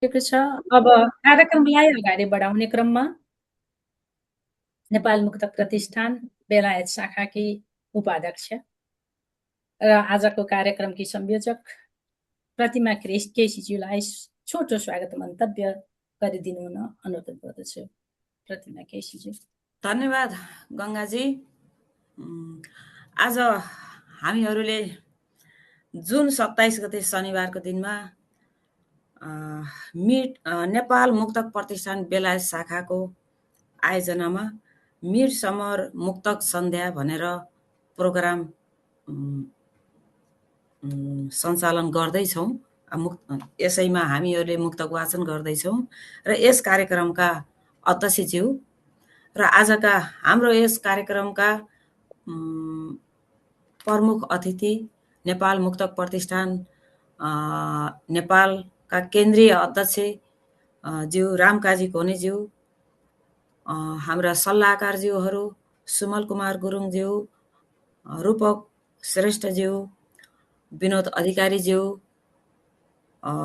सकेको छ। अब कार्यक्रमलाई अगाडि बढाउने क्रममा नेपाल मुक्त प्रतिष्ठान बेलायत शाखाकी उपाध्यक्ष र आजको कार्यक्रमकी संयोजक प्रतिमा केसीज्यूलाई छोटो स्वागत मन्तव्य गरिदिनु हुन अनुरोध गर्दछु। प्रतिमा केसीज्यू। धन्यवाद गङ्गाजी। आज हामीहरूले जुन 27 गते शनिबारको दिनमा नेपाल मुक्तक प्रतिष्ठान बेलायत शाखाको आयोजनामा मिड समर मुक्तक सन्ध्या भनेर प्रोग्राम सञ्चालन गर्दैछौँ। यसैमा हामीहरूले मुक्तक वाचन गर्दैछौँ र यस कार्यक्रमका अध्यक्षज्यू र आजका हाम्रो यस कार्यक्रमका प्रमुख अतिथि नेपाल मुक्तक प्रतिष्ठान नेपालका केन्द्रीय अध्यक्ष ज्यू रामकाजी कोनेज्यू, हाम्रा सल्लाहकारज्यूहरू सुमल कुमार गुरुङज्यू, रूपक श्रेष्ठज्यू, विनोद अधिकारीज्यू,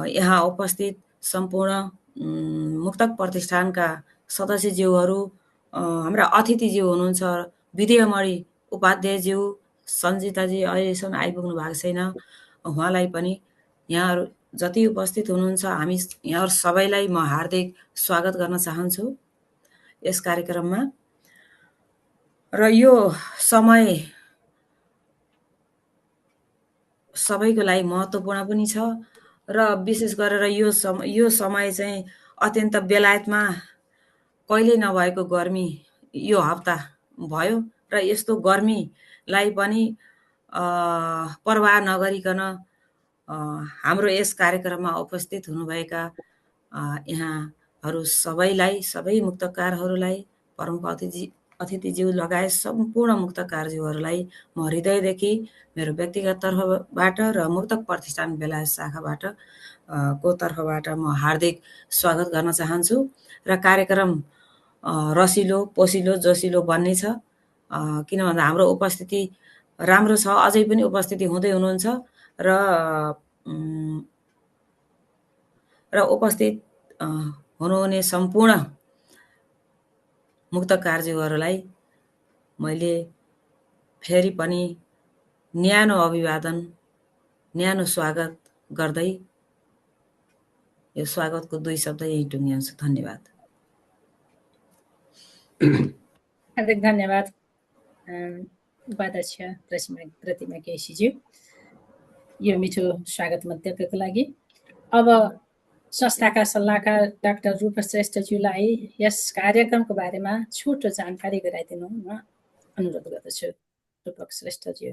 यहाँ उपस्थित सम्पूर्ण मुक्तक प्रतिष्ठानका सदस्यज्यूहरू, हाम्रा अतिथिज्यू हुनुहुन्छ विद्यामणि उपाध्यायज्यू, सञ्जिताजी अहिलेसम्म आइपुग्नु भएको छैन, उहाँलाई पनि यहाँहरू जति उपस्थित हुनुहुन्छ हामी यहाँहरू सबैलाई म हार्दिक स्वागत गर्न चाहन्छु यस कार्यक्रममा। र यो समय सबैको लागि महत्त्वपूर्ण पनि छ र विशेष गरेर यो समय चाहिँ अत्यन्त बेलायतमा कहिले नभएको गर्मी यो हप्ता भयो र यस्तो गर्मीलाई पनि परवाह नगरिकन हाम्रो यस कार्यक्रममा उपस्थित हुनुभएका यहाँहरू सबैलाई, सबै मुक्तकारहरूलाई, प्रमुख अतिथिज्यू लगायत सम्पूर्ण मुक्तकारज्यूहरूलाई म हृदयदेखि मेरो व्यक्तिगत तर्फबाट र मुक्तक प्रतिष्ठान बेलायत शाखाबाट को तर्फबाट म हार्दिक स्वागत गर्न चाहन्छु र कार्यक्रम रसिलो, पोसिलो, जोसिलो बन्ने छ। किन भन्दा हाम्रो उपस्थिति राम्रो छ, अझै पनि उपस्थिति हुँदै हुनुहुन्छ र उपस्थित हुनुहुने सम्पूर्ण मुक्तकारज्यूहरूलाई मैले फेरि पनि न्यानो अभिवादन, न्यानो स्वागत गर्दै यो स्वागतको 2 शब्द यही टुङ्ग्याउँछु। धन्यवाद। हार्दिक धन्यवाद उपाध्यक्ष प्रतिमा केसीज्यू यो मिठो स्वागत मन्तव्यको लागि। अब संस्थाका सल्लाहकार डाक्टर रूप श्रेष्ठज्यूलाई यस कार्यक्रमको बारेमा छोटो जानकारी गराइदिनु म अनुरोध गर्दछु। रूपक श्रेष्ठज्यू।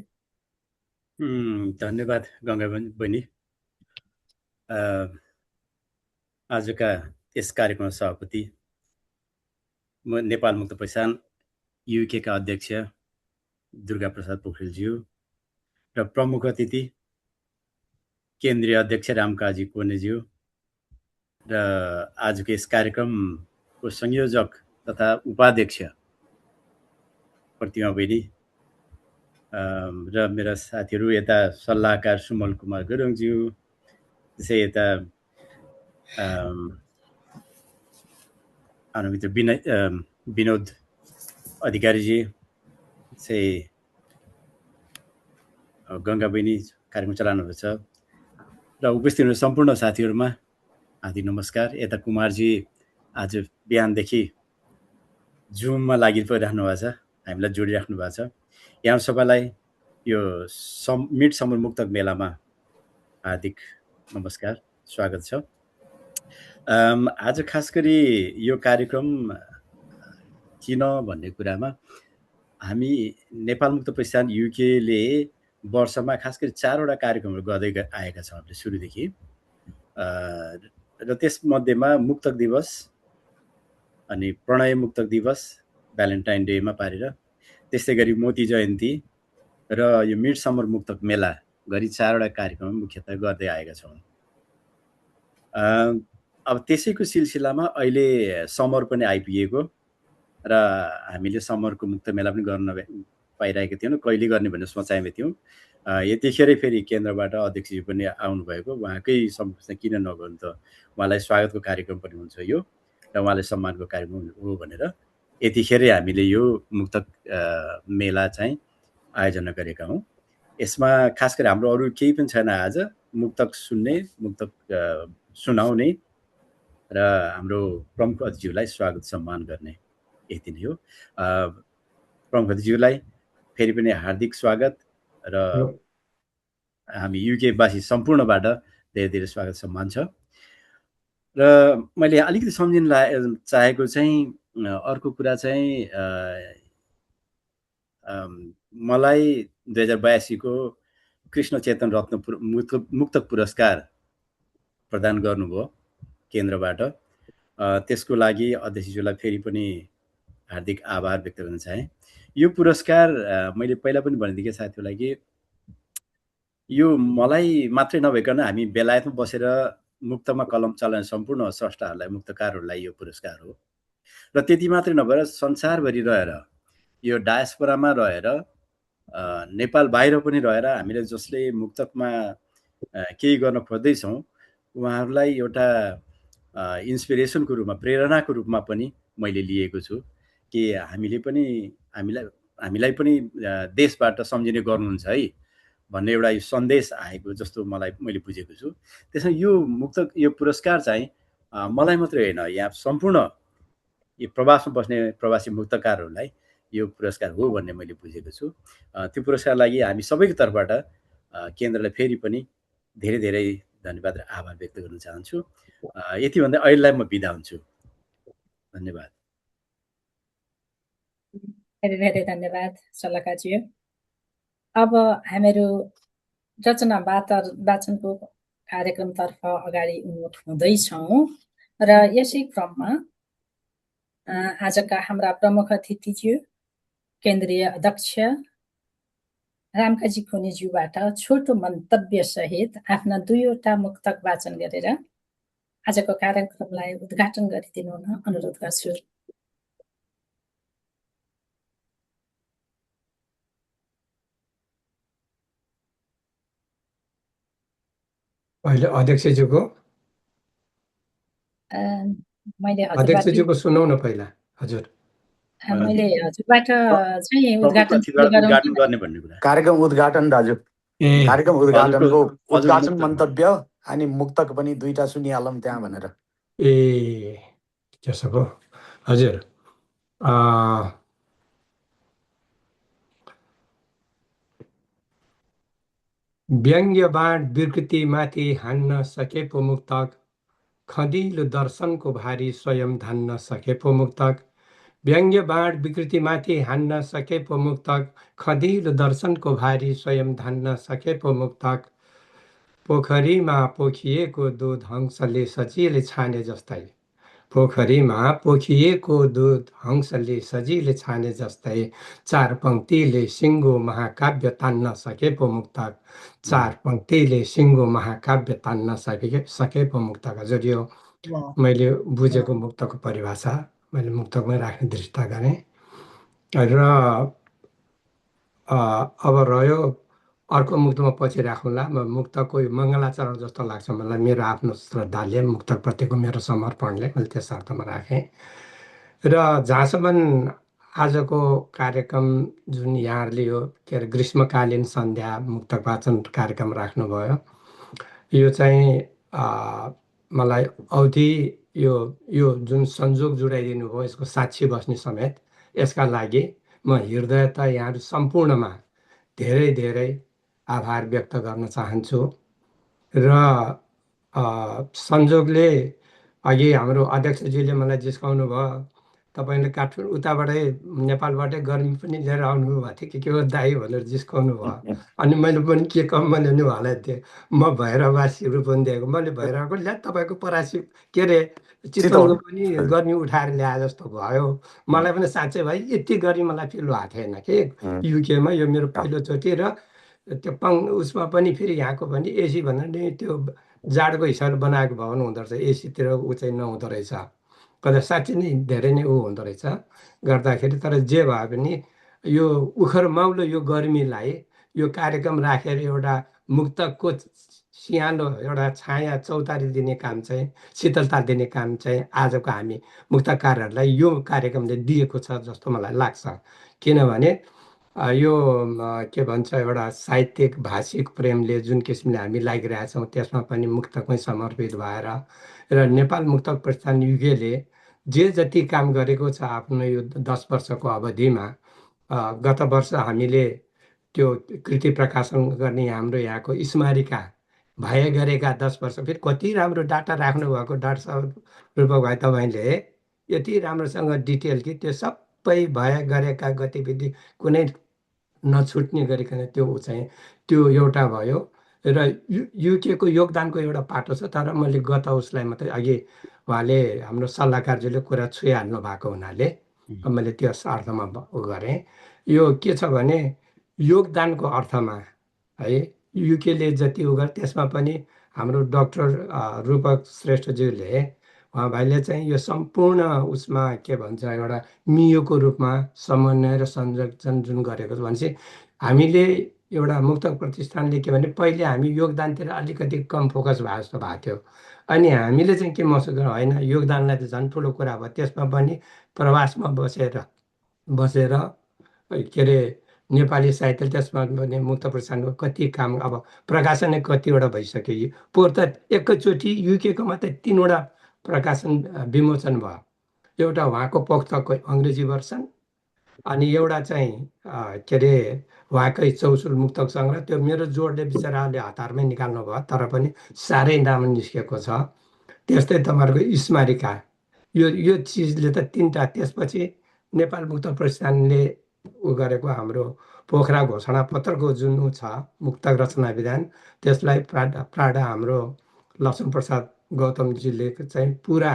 धन्यवाद गङ्गा बहिनी। आजका यस कार्यक्रममा सभापति म नेपाल मुक्त प्रतिष्ठान युके का अध्यक्ष दुर्गा प्रसाद पोखरेलज्यू र प्रमुख अतिथि केन्द्रीय अध्यक्ष रामकाजी कोनेज्यू र आजको यस कार्यक्रमको संयोजक तथा उपाध्यक्ष प्रतिमा बहिनी र मेरा साथीहरू, यता सल्लाहकार सुमल कुमार गुरुङज्यू, त्यसै यता मित्र विनोद अधिकारीजी, त्यसै गङ्गा बहिनी कार्यक्रम चलाउनुहुन्छ र उपस्थित हुने सम्पूर्ण साथीहरूमा हार्दिक नमस्कार। यता कुमारजी आज बिहानदेखि जुममा लागिराख्नु भएको छ, हामीलाई जोडिराख्नु भएको छ। यहाँ सबैलाई यो मिड समर मुक्तक मेलामा हार्दिक नमस्कार, स्वागत छ। आज खास गरी यो कार्यक्रम किन भन्ने कुरामा हामी नेपाल मुक्त प्रतिष्ठान युकेले वर्षमा खास गरी 4वटा कार्यक्रमहरू गर्दै आएका छौँ हामीले सुरुदेखि, र त्यसमध्येमा मुक्तक दिवस, अनि प्रणय मुक्तक दिवस भ्यालेन्टाइन डेमा पारेर, त्यस्तै गरी मोती जयन्ती र यो मिड समर मुक्तक मेला गरी 4वटा कार्यक्रम मुख्यतः गर्दै आएका छौँ। अब त्यसैको सिलसिलामा अहिले समर पनि आइपुगेको र हामीले समरको मुक्त मेला पनि गर्न पाइरहेका थियौँ, कहिले गर्ने भन्ने सोचाइमा थियौँ यतिखेरै फेरि केन्द्रबाट अध्यक्षजी पनि आउनुभएको, उहाँकै सम्पोषण किन नगर्नु त, उहाँलाई स्वागतको कार्यक्रम पनि हुन्छ यो र उहाँलाई सम्मानको कार्यक्रम हो भनेर यतिखेरै हामीले यो मुक्तक मेला चाहिँ आयोजना गरेका हौँ। यसमा खास गरी हाम्रो अरू केही पनि छैन, आज मुक्तक सुन्ने, मुक्तक सुनाउने र हाम्रो प्रमुख अतिथिज्यूलाई स्वागत सम्मान गर्ने, यति नै हो। प्रमुख अतिथिज्यूलाई फेरि पनि हार्दिक स्वागत र हामी युकेवासी सम्पूर्णबाट धेरै धेरै स्वागत सम्मान छ। र मैले अलिकति सम्झिन चाहेको चाहिँ अर्को कुरा चाहिँ मलाई 2082 को कृष्ण चेतन रत्न मुक्तक पुरस्कार प्रदान गर्नुभयो केन्द्रबाट। त्यसको लागि अध्यक्षज्यूलाई फेरि पनि हार्दिक आभार व्यक्त गर्न चाहे। यो पुरस्कार मैले पहिला पनि भनिदिएँ साथीहरूलाई कि यो मलाई मात्रै नभइकन हामी बेलायतमा बसेर मुक्तमा कलम चलाउने सम्पूर्ण स्रष्टाहरूलाई, मुक्तकारहरूलाई यो पुरस्कार हो। र त्यति मात्रै नभएर संसारभरि रहेर, यो डायस्पोरामा रहेर, नेपाल बाहिर पनि रहेर हामीले जसले मुक्तकमा केही गर्न खोज्दैछौँ उहाँहरूलाई एउटा इन्सपिरेसनको रूपमा, प्रेरणाको रूपमा पनि मैले लिएको छु कि हामीलाई पनि देशबाट सम्झिने गर्नुहुन्छ है भन्ने एउटा यो सन्देश आएको जस्तो मैले बुझेको छु। त्यसमा यो मुक्तक, यो पुरस्कार चाहिँ मलाई मात्रै होइन, यहाँ सम्पूर्ण यो प्रवासमा बस्ने प्रवासी मुक्तकारहरूलाई यो पुरस्कार हो भन्ने मैले बुझेको छु। त्यो पुरस्कार लागि हामी सबैको तर्फबाट केन्द्रलाई फेरि पनि धेरै धेरै धन्यवाद र आभार व्यक्त गर्न चाहन्छु। यति भन्दै अहिलेलाई म बिदा हुन्छु। धन्यवाद। धेरै धेरै धन्यवाद सल्लाहकारज्यू। अब हामीहरू रचना वाचनको कार्यक्रमतर्फ अगाडि उन्मुख हुँदैछौँ र यसै क्रममा आजका हाम्रा प्रमुख अतिथिज्यू केन्द्रीय अध्यक्ष रामकाजी खोनीज्यूबाट छोटो मन्तव्य सहित आफ्ना 2वटा मुक्तक वाचन गरेर आजको कार्यक्रमलाई उद्घाटन गरिदिनु हुन अनुरोध गर्छु। अहिले अध्यक्षज्यूको अध्यक्षज्यूको सुनौ न पहिला। हजुर, मैले हजुरबाट चाहिँ उद्घाटन गर्ने भन्ने कुरा, कार्यक्रम उद्घाटन दाजु, कार्यक्रम उद्घाटनको उद्घाटन मन्तव्य अनि मुक्तक पनि 2टा सुनिहालौँ त्यहाँ भनेर। त्यसो भो हजुर, व्यङ्ग्यवाण विकृतिमाथि हान्न सके पो मुक्तक, खदिलो दर्शनको भारी स्वयं धान्न सके पो मुक्तक। व्यङ्ग्यवाण विकृतिमाथि हान्न सके पो मुक्तक, खदिलो दर्शनको भारी स्वयं धान्न सके पो मुक्तक। पोखरीमा पोखिएको दुध हंसले सजिलै छाने जस्तै, पोखरीमा पोखिएको दुध हंसले सजिलै छाने जस्तै, 4 पङ्क्तिले सिङ्गो महाकाव्य तान्न सके पो मुक्तक, 4 पङ्क्तिले सिङ्गो महाकाव्य तान्न सके पो मुक्तक। हजुर, यो मैले बुझेको मुक्तको परिभाषा मैले मुक्तकमै राख्ने दृष्टता गरेँ। र अब रह्यो अर्को मुक्तमा पछि राखौँला। मुक्तको मङ्गलाचरण जस्तो लाग्छ मलाई, मेरो आफ्नो श्रद्धाले, मुक्तकप्रतिको मेरो समर्पणले मैले त्यस अर्थमा राखेँ। र जहाँसम्म आजको कार्यक्रम जुन यहाँहरूले यो के अरे ग्रीष्मकालीन सन्ध्या मुक्तक वाचन कार्यक्रम राख्नुभयो, यो चाहिँ मलाई औधी यो जुन संयोग जुडाइदिनु भयो यसको साक्षी बस्ने समेत यसका लागि म हृदयतः यहाँहरू सम्पूर्णमा धेरै धेरै आभार व्यक्त गर्न चाहन्छु। र संयोगले अघि हाम्रो अध्यक्षजीले मलाई जिस्काउनु भयो, तपाईँले काठमाडौँ उताबाटै नेपालबाटै गर्मी पनि लिएर आउनुभएको थियो के हो दाइ भनेर जिस्काउनु भयो। अनि मैले पनि के कम मैले नि उहाँलाई थिएँ, म भैरववासी रूपन्देहीको, मैले भैरवको ल्या तपाईँको परासी के अरे चितवनको पनि गर्मी उठाएर ल्याए जस्तो भयो। मलाई पनि साँच्चै भाइ यति गर्मी मलाई फिल भएको थिएन कि युकेमा, यो मेरो पहिलोचोटि। र त्यो उसमा पनि फेरि यहाँको पनि एसी भनेर नि त्यो जाडोको हिसाबले बनाएको भवन हुँदो रहेछ, एसीतिर ऊ चाहिँ नहुँदो रहेछ, कता साँच्चै नै धेरै नै ऊ हुँदो रहेछ गर्दाखेरि। तर जे भए पनि यो उखर माउलो यो गर्मीलाई यो कार्यक्रम राखेर एउटा मुक्तकको सियानो एउटा छाया चौतारी दिने काम चाहिँ, शीतलता दिने काम चाहिँ आजको हामी मुक्तकारहरूलाई यो कार्यक्रमले दिएको छ जस्तो मलाई लाग्छ। किनभने यो के भन्छ एउटा साहित्यिक भाषिक प्रेमले जुन किसिमले हामी लागिरहेछौँ त्यसमा पनि मुक्तकमै समर्पित भएर र नेपाल मुक्तक प्रतिष्ठान युकेले जे जति काम गरेको छ आफ्नो यो 10 वर्षको अवधिमा, गत वर्ष हामीले त्यो कृति प्रकाशन गर्ने हाम्रो यहाँको स्मारिका भए गरेका 10 वर्ष, फेरि कति राम्रो डाटा राख्नुभएको डाक्टर साहब रूपक भाइ, तपाईँले यति राम्रोसँग डिटेल कि त्यो सबै भए गरेका गतिविधि कुनै नछुट्ने गरिकन त्यो चाहिँ त्यो एउटा भयो। र युकेको योगदानको एउटा पाटो छ, तर मैले गत उसलाई मात्रै अघि उहाँले हाम्रो सल्लाहकारज्यूले कुरा छुइहाल्नु भएको हुनाले मैले त्यस अर्थमा गरेँ। यो के छ भने योगदानको अर्थमा है युकेले जति उ गरे त्यसमा पनि हाम्रो डाक्टर रूपक श्रेष्ठज्यूले उहाँ भाइले चाहिँ यो सम्पूर्ण उसमा के भन्छ एउटा मियोको रूपमा समन्वय र संरक्षण जुन गरेको छ भनेपछि हामीले एउटा मुक्तक प्रतिष्ठानले के भने पहिले हामी योगदानतिर अलिकति कम फोकस भए जस्तो भएको थियो। अनि हामीले चाहिँ के महसुस गर्यौँ, होइन योगदानलाई त झन् ठुलो कुरा भयो, त्यसमा पनि प्रवासमा बसेर के अरे नेपाली साहित्य त्यसमा पनि मुक्त प्रतिष्ठानको कति काम, अब प्रकाशनै कतिवटा भइसक्यो। पोहोर त एकैचोटि युकेको मात्रै 3वटा प्रकाशन विमोचन भयो। एउटा उहाँको पोख्तको अङ्ग्रेजी भर्सन, अनि एउटा चाहिँ के अरे उहाँकै चौसुल मुक्तक सङ्ग्रह, त्यो मेरो जोडले बिचराले हतारमै निकाल्नु भयो तर पनि साह्रै राम्रो निस्केको छ। त्यस्तै तपाईँहरूको स्मारिका, यो चिजले त 3टा, त्यसपछि नेपाल मुक्त प्रतिष्ठानले उ गरेको हाम्रो पोखरा घोषणा पत्रको जुन छ मुक्तक रचना विधान, त्यसलाई प्राडा हाम्रो लक्ष्मणप्रसाद गौतमजीले चाहिँ पुरा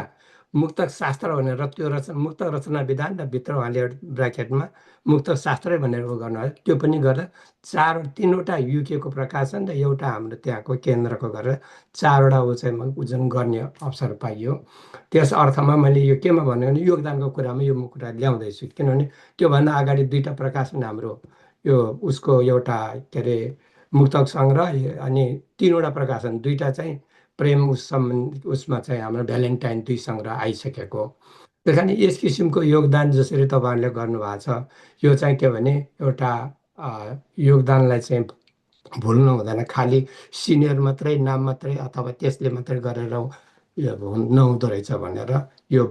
मुक्तक शास्त्र भनेर त्यो मुक्तक रचना विधान र भित्र उहाँले ब्राकेटमा मुक्तक शास्त्रै भनेर उ गर्नुभयो। त्यो पनि गरेर 3वटा युकेको प्रकाशन र एउटा हाम्रो त्यहाँको केन्द्रको गरेर 4वटा ऊ चाहिँ उजुन गर्ने अवसर पाइयो। त्यस अर्थमा मैले यो केमा भन्यो भने योगदानको कुरामा यो कुरा ल्याउँदैछु, किनभने त्योभन्दा अगाडि 2टा प्रकाशन हाम्रो यो उसको एउटा के अरे मुक्तक सङ्ग्रह अनि 3वटा प्रकाशन, 2टा चाहिँ प्रेम उसमा चाहिँ हाम्रो भ्यालेन्टाइन 2 सङ्ग्रह आइसकेको। त्यस कारण यस किसिमको योगदान जसरी तपाईँहरूले गर्नुभएको छ, यो चाहिँ के भने एउटा योगदानलाई चाहिँ भुल्नु हुँदैन। खालि सिनियर मात्रै नाम मात्रै अथवा त्यसले मात्रै गरेर यो नहुँदो रहेछ भनेर यो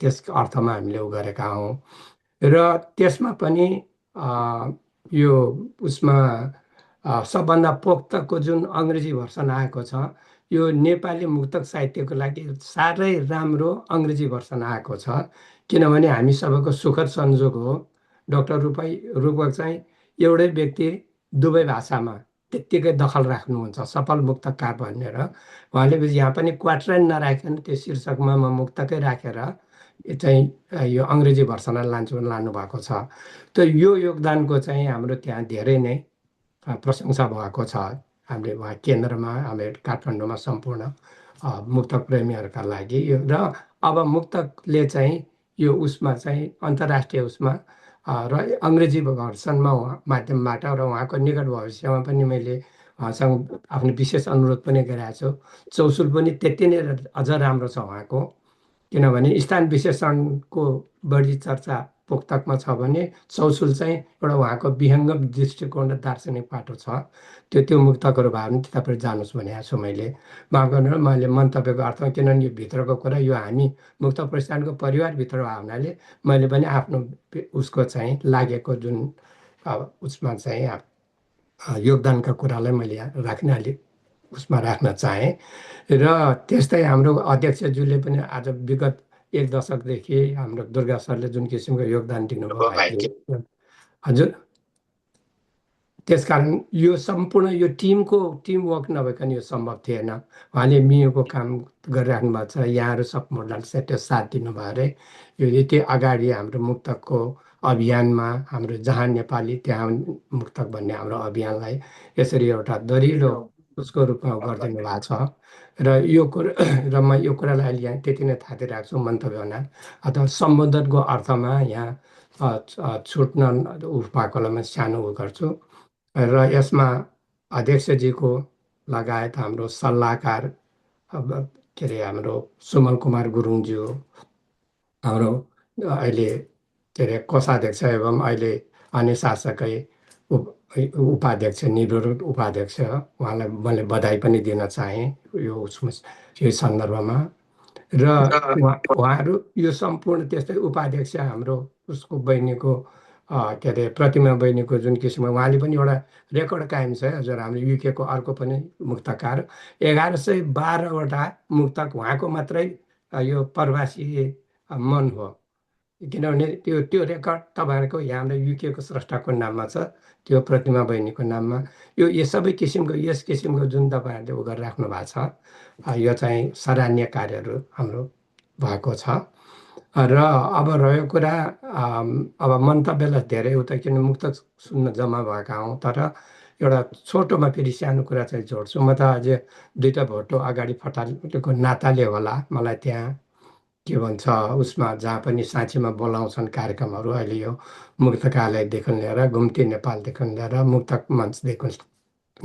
त्यस अर्थमा हामीले उ गरेका हौँ। र त्यसमा पनि यो उसमा सबभन्दा पोख्तको जुन अङ्ग्रेजी भर्सन आएको छ, यो नेपाली मुक्तक साहित्यको लागि साह्रै राम्रो अङ्ग्रेजी भर्सन आएको छ। किनभने हामी सबैको सुखद संजोग हो, डाक्टर रूपक चाहिँ एउटै व्यक्ति दुवै भाषामा त्यत्तिकै दखल राख्नुहुन्छ, सफल मुक्तकार भनेर। उहाँले यहाँ पनि क्वाट्राइन नराखेर त्यो शीर्षकमा म मुक्तकै राखेर चाहिँ यो अङ्ग्रेजी भर्सनलाई लानुभएको छ। त यो योगदानको चाहिँ हाम्रो त्यहाँ धेरै नै प्रशंसा भएको छ। हामीले उहाँ केन्द्रमा, हामीले काठमाडौँमा सम्पूर्ण मुक्तक प्रेमीहरूका लागि। र अब मुक्तकले चाहिँ यो उसमा चाहिँ अन्तर्राष्ट्रिय उसमा र अङ्ग्रेजी भर्सनमा माध्यमबाट र उहाँको निकट भविष्यमा पनि मैले उहाँसँग आफ्नो विशेष अनुरोध पनि गरिरहेको छु। चौसुल पनि त्यति नै अझ राम्रो छ उहाँको, किनभने स्थान विशेषणको बढी चर्चा पोख्तकमा छ भने चौसुल चाहिँ एउटा उहाँको विहङ्गम दृष्टिकोण र दार्शनिक पाटो छ। त्यो मुक्तकहरू भयो भने तपाईँ जानुहोस् भनेको छु मैले। माफ गर्नु, मैले मन्तव्यको अर्थमा, किनभने यो भित्रको कुरा यो हामी मुक्त प्रतिष्ठानको परिवारभित्र भएको हुनाले मैले पनि आफ्नो उसको चाहिँ लागेको जुन उसमा चाहिँ योगदानका कुरालाई मैले राख्ने अलिक उसमा राख्न चाहेँ। र त्यस्तै हाम्रो अध्यक्षज्यूले पनि आज विगत 1 दशकदेखि हाम्रो दुर्गा सरले जुन किसिमको योगदान दिनुभयो हजुर, त्यसकारण यो सम्पूर्ण यो टिमवर्क नभइकन यो सम्भव थिएन। उहाँले मियोको काम गरिराख्नु भएको छ, यहाँहरू सबैलाई त्यो साथ दिनुभयो अरे। यो यति अगाडि हाम्रो मुक्तकको अभियानमा हाम्रो जहाँ नेपाली त्यहाँ मुक्तक भन्ने हाम्रो अभियानलाई यसरी एउटा दरिलो उसको रूपमा गरिदिनु भएको छ। र यो कुरा र म यो कुरालाई अहिले यहाँ त्यति नै थाहा दिइरहेको छु मन्तव्य हुना, अथवा सम्बोधनको अर्थमा यहाँ छुट्न उ भएकोलाई म सानो उ गर्छु। र यसमा अध्यक्षजीको लगायत हाम्रो सल्लाहकार के अरे हाम्रो सुमल कुमार गुरुङज्यू, हाम्रो अहिले के अरे कोषाध्यक्ष एवं अहिले अन्य शासकै उपाध्यक्ष निवृत्त उपाध्यक्ष, उहाँलाई मैले बधाई पनि दिन चाहेँ यो सन्दर्भमा। र उहाँहरू यो सम्पूर्ण त्यस्तै उपाध्यक्ष हाम्रो उसको बहिनीको के अरे प्रतिमा बहिनीको जुन किसिममा उहाँले पनि एउटा रेकर्ड कायम छ हजुर। हाम्रो युकेको अर्को पनि मुक्तकार 1112वटा मुक्तक उहाँको मात्रै यो प्रवासी मन हो, किनभने त्यो रेकर्ड तपाईँहरूको हाम्रो युकेको स्रष्टाको नाममा छ, त्यो प्रतिमा बहिनीको नाममा। यो सबै किसिमको यस किसिमको जुन तपाईँहरूले उ गरेर राख्नु भएको छ, यो चाहिँ सराहनीय कार्यहरू हाम्रो भएको छ। र अब रह्यो कुरा अब मन्तव्यलाई धेरै उता किन मुक्त सुन्न जम्मा भएका हौँ, तर एउटा छोटोमा फेरि सानो कुरा चाहिँ जोड्छु। म त अझै 2टा भोटो अगाडि फटालेको नाताले होला मलाई त्यहाँ के भन्छ उसमा जहाँ पनि साँचीमा बोलाउँछन् कार्यक्रमहरू, अहिले यो मुक्तकालयदेखि लिएर घुम्ती नेपालदेखि लिएर मुक्तक मञ्चदेखि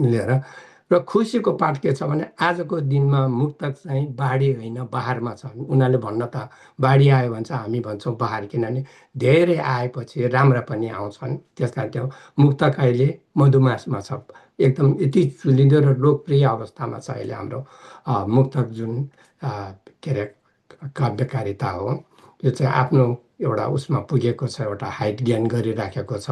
लिएर, र खुसीको पाठ के छ भने आजको दिनमा मुक्तक चाहिँ बाढी होइन बहारमा छ। उनीहरूले भन्न त बाढी आयो भने चाहिँ हामी भन्छौँ बहार, किनभने धेरै आएपछि राम्रा पनि आउँछन्। त्यस कारण त्यो मुक्तक अहिले मधुमासमा छ, एकदम यति चुलिँदो र लोकप्रिय अवस्थामा छ अहिले हाम्रो मुक्तक जुन के अरे काव्यकारिता हो। यो चाहिँ आफ्नो एउटा उसमा पुगेको छ, एउटा हाइट गेन गरिराखेको छ,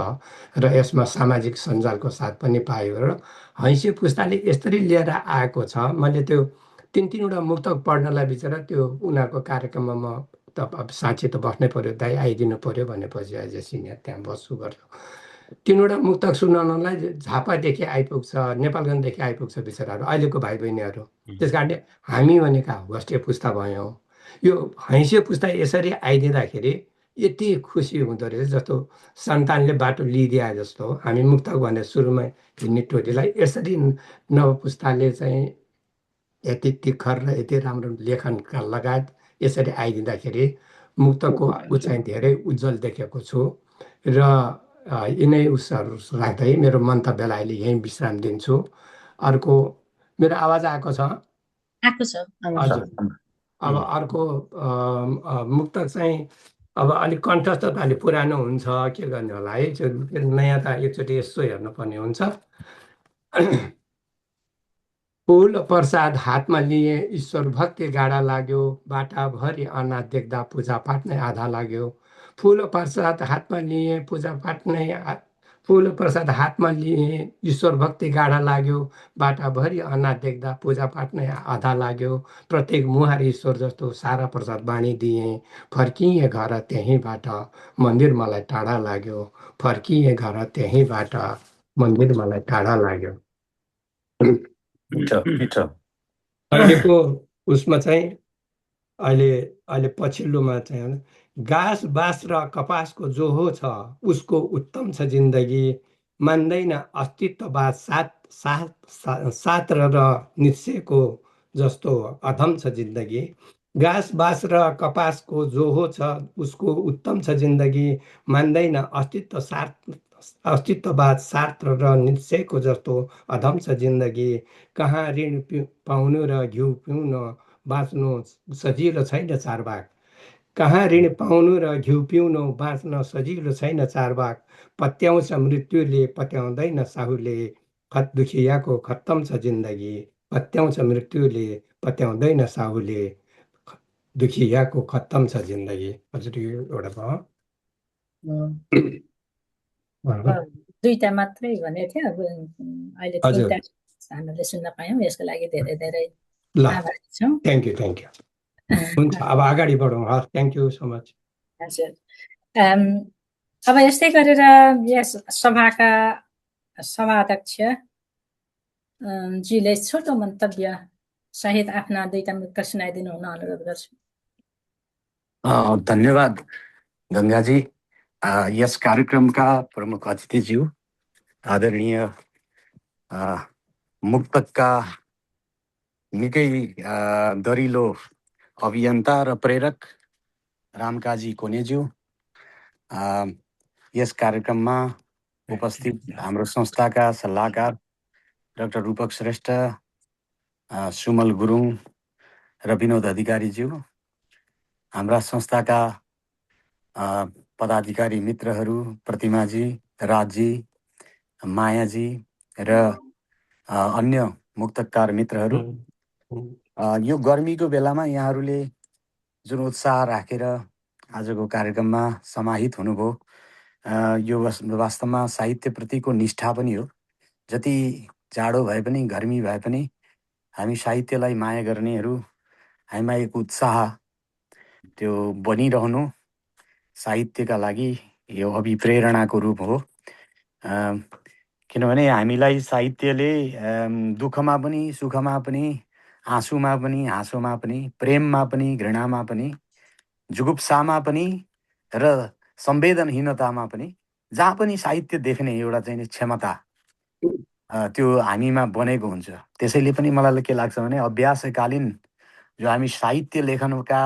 र यसमा सामाजिक सञ्जालको साथ पनि पायो। र हैँसी पुस्ताले यसरी लिएर आएको छ। मैले त्यो 3-3वटा मुक्तक पढ्नलाई बिचरा त्यो उनीहरूको कार्यक्रममा म त अब साँच्ची त बस्नै पर्यो, दाइ आइदिनु पर्यो भनेपछि एज ए सिनियर त्यहाँ बस्छु गर्छु। 3वटा मुक्तक सुनाउनलाई झापादेखि आइपुग्छ, नेपालगञ्जदेखि आइपुग्छ बिचराहरू, अहिलेको भाइ बहिनीहरू। त्यस कारणले हामी भनेका होस्टे पुस्ता भयौँ। यो हैँसे पुस्ता यसरी आइदिँदाखेरि यति खुसी हुँदो रहेछ, जस्तो सन्तानले बाटो लिइदिए जस्तो। हामी मुक्तक भने सुरुमै हिँड्ने टोलीलाई यसरी नवपुस्ताले चाहिँ यति तिखर र यति राम्रो लेखनका लगायत यसरी आइदिँदाखेरि मुक्तको ऊ चाहिँ धेरै उज्जवल देखेको छु। र यिनै उसहरू राख्दै मेरो मन्तव्यलाई अहिले यहीँ विश्राम दिन्छु। अर्को मेरो आवाज आएको छ? आएको छ हजुर। अब अर्को मुक्तक चाहिँ अब अलिक कन्ठस्थ त अलि पुरानो हुन्छ, के गर्ने होला है, नयाँ त एकचोटि यसो हेर्नुपर्ने हुन्छ। फुल प्रसाद हातमा लिए ईश्वर भक्ति गाडा लाग्यो, बाटाभरि अनाथ देख्दा पूजापाठ नै आधा लाग्यो। फुल प्रसाद हातमा लिए पूजापाठ नै फुल प्रसाद हातमा लिए ईश्वर भक्ति गाडा लाग्यो, बाटाभरि अनाथ देख्दा पूजापाठ नै आधा लाग्यो। प्रत्येक मुहार ईश्वर जस्तो सारा प्रसाद बाँडिदिएँ, फर्किएँ घर त्यहीँबाट मन्दिर मलाई टाढा लाग्यो, फर्किएँ घर त्यहीँबाट मन्दिर मलाई टाढा लाग्यो। अहिलेको उसमा चाहिँ अहिले पछिल्लोमा चाहिँ घाँस बाँस र कपासको जो हो छ उसको उत्तम छ जिन्दगी, मान्दैन अस्तित्ववाद सात र निश्चयको जस्तो अधम छ जिन्दगी। घाँस बाँस र कपासको जो हो छ उसको उत्तम छ जिन्दगी, मान्दैन अस्तित्ववाद सार्थ र निश्चयको जस्तो अधम छ जिन्दगी। कहाँ ऋण पाउनु र घिउ पिउनु बाँच्नु सजिलो छैन चारबाग, कहाँ ऋण पाउनु र घिउ पिउनु बाँच्न सजिलो छैन चारबाग। पत्याउँछ मृत्युले पत्याउँदैन साहुले, दुखियाको खत्तम छ जिन्दगी, पत्याउँछ मृत्युले पत्याउँदैन साहुले, दुखियाको खत्तम छ जिन्दगी। हजुर यो एउटा भयो। 2टा मात्रै भनेको थियो, अब अहिले 3टा हामीले सुन्न पायौँ, यसको लागि धेरै धेरै आभारी छौँ। Thank you. हुन्छ, अब अगाडि बढौँ। हस्, थ्याङ्क यू सो मच। हजुर। अब यस्तै गरेर यस सभाका सभाध्यक्ष जीले छोटो मन्तव्य सहित आफ्ना 2टा मुक्त सुनाइदिनु हुन अनुरोध गर्छु। धन्यवाद गङ्गाजी। यस कार्यक्रमका प्रमुख अतिथिज्यू, आदरणीय मुक्तकका निकै दरिलो अभियन्ता र प्रेरक रामकाजी कोनेज्यू, यस कार्यक्रममा उपस्थित हाम्रो संस्थाका सल्लाहकार डाक्टर रूपक श्रेष्ठ, सुमल गुरुङ र विनोद अधिकारीज्यू, हाम्रा संस्थाका पदाधिकारी मित्रहरू प्रतिमाजी, राजजी, मायाजी र अन्य मुक्तकार मित्रहरू, यो गर्मीको बेलामा यहाँहरूले जुन उत्साह राखेर आजको कार्यक्रममा समाहित हुनुभयो, यो वास्तवमा साहित्यप्रतिको निष्ठा पनि हो। जति जाडो भए पनि, गर्मी भए पनि हामी साहित्यलाई माया गर्नेहरू, हामीमा एक उत्साह त्यो बनिरहनु साहित्यका लागि यो अभिप्रेरणाको रूप हो। किनभने हामीलाई साहित्यले दुःखमा पनि, सुखमा पनि, आँसुमा पनि, हाँसोमा पनि, प्रेममा पनि, घृणामा पनि, जुगुप्सामा पनि र संवेदनहीनतामा पनि, जहाँ पनि साहित्य देख्ने एउटा चाहिँ क्षमता त्यो हामीमा बनेको हुन्छ। त्यसैले पनि मलाई के लाग्छ भने अभ्यासकालीन जो हामी साहित्य लेखनका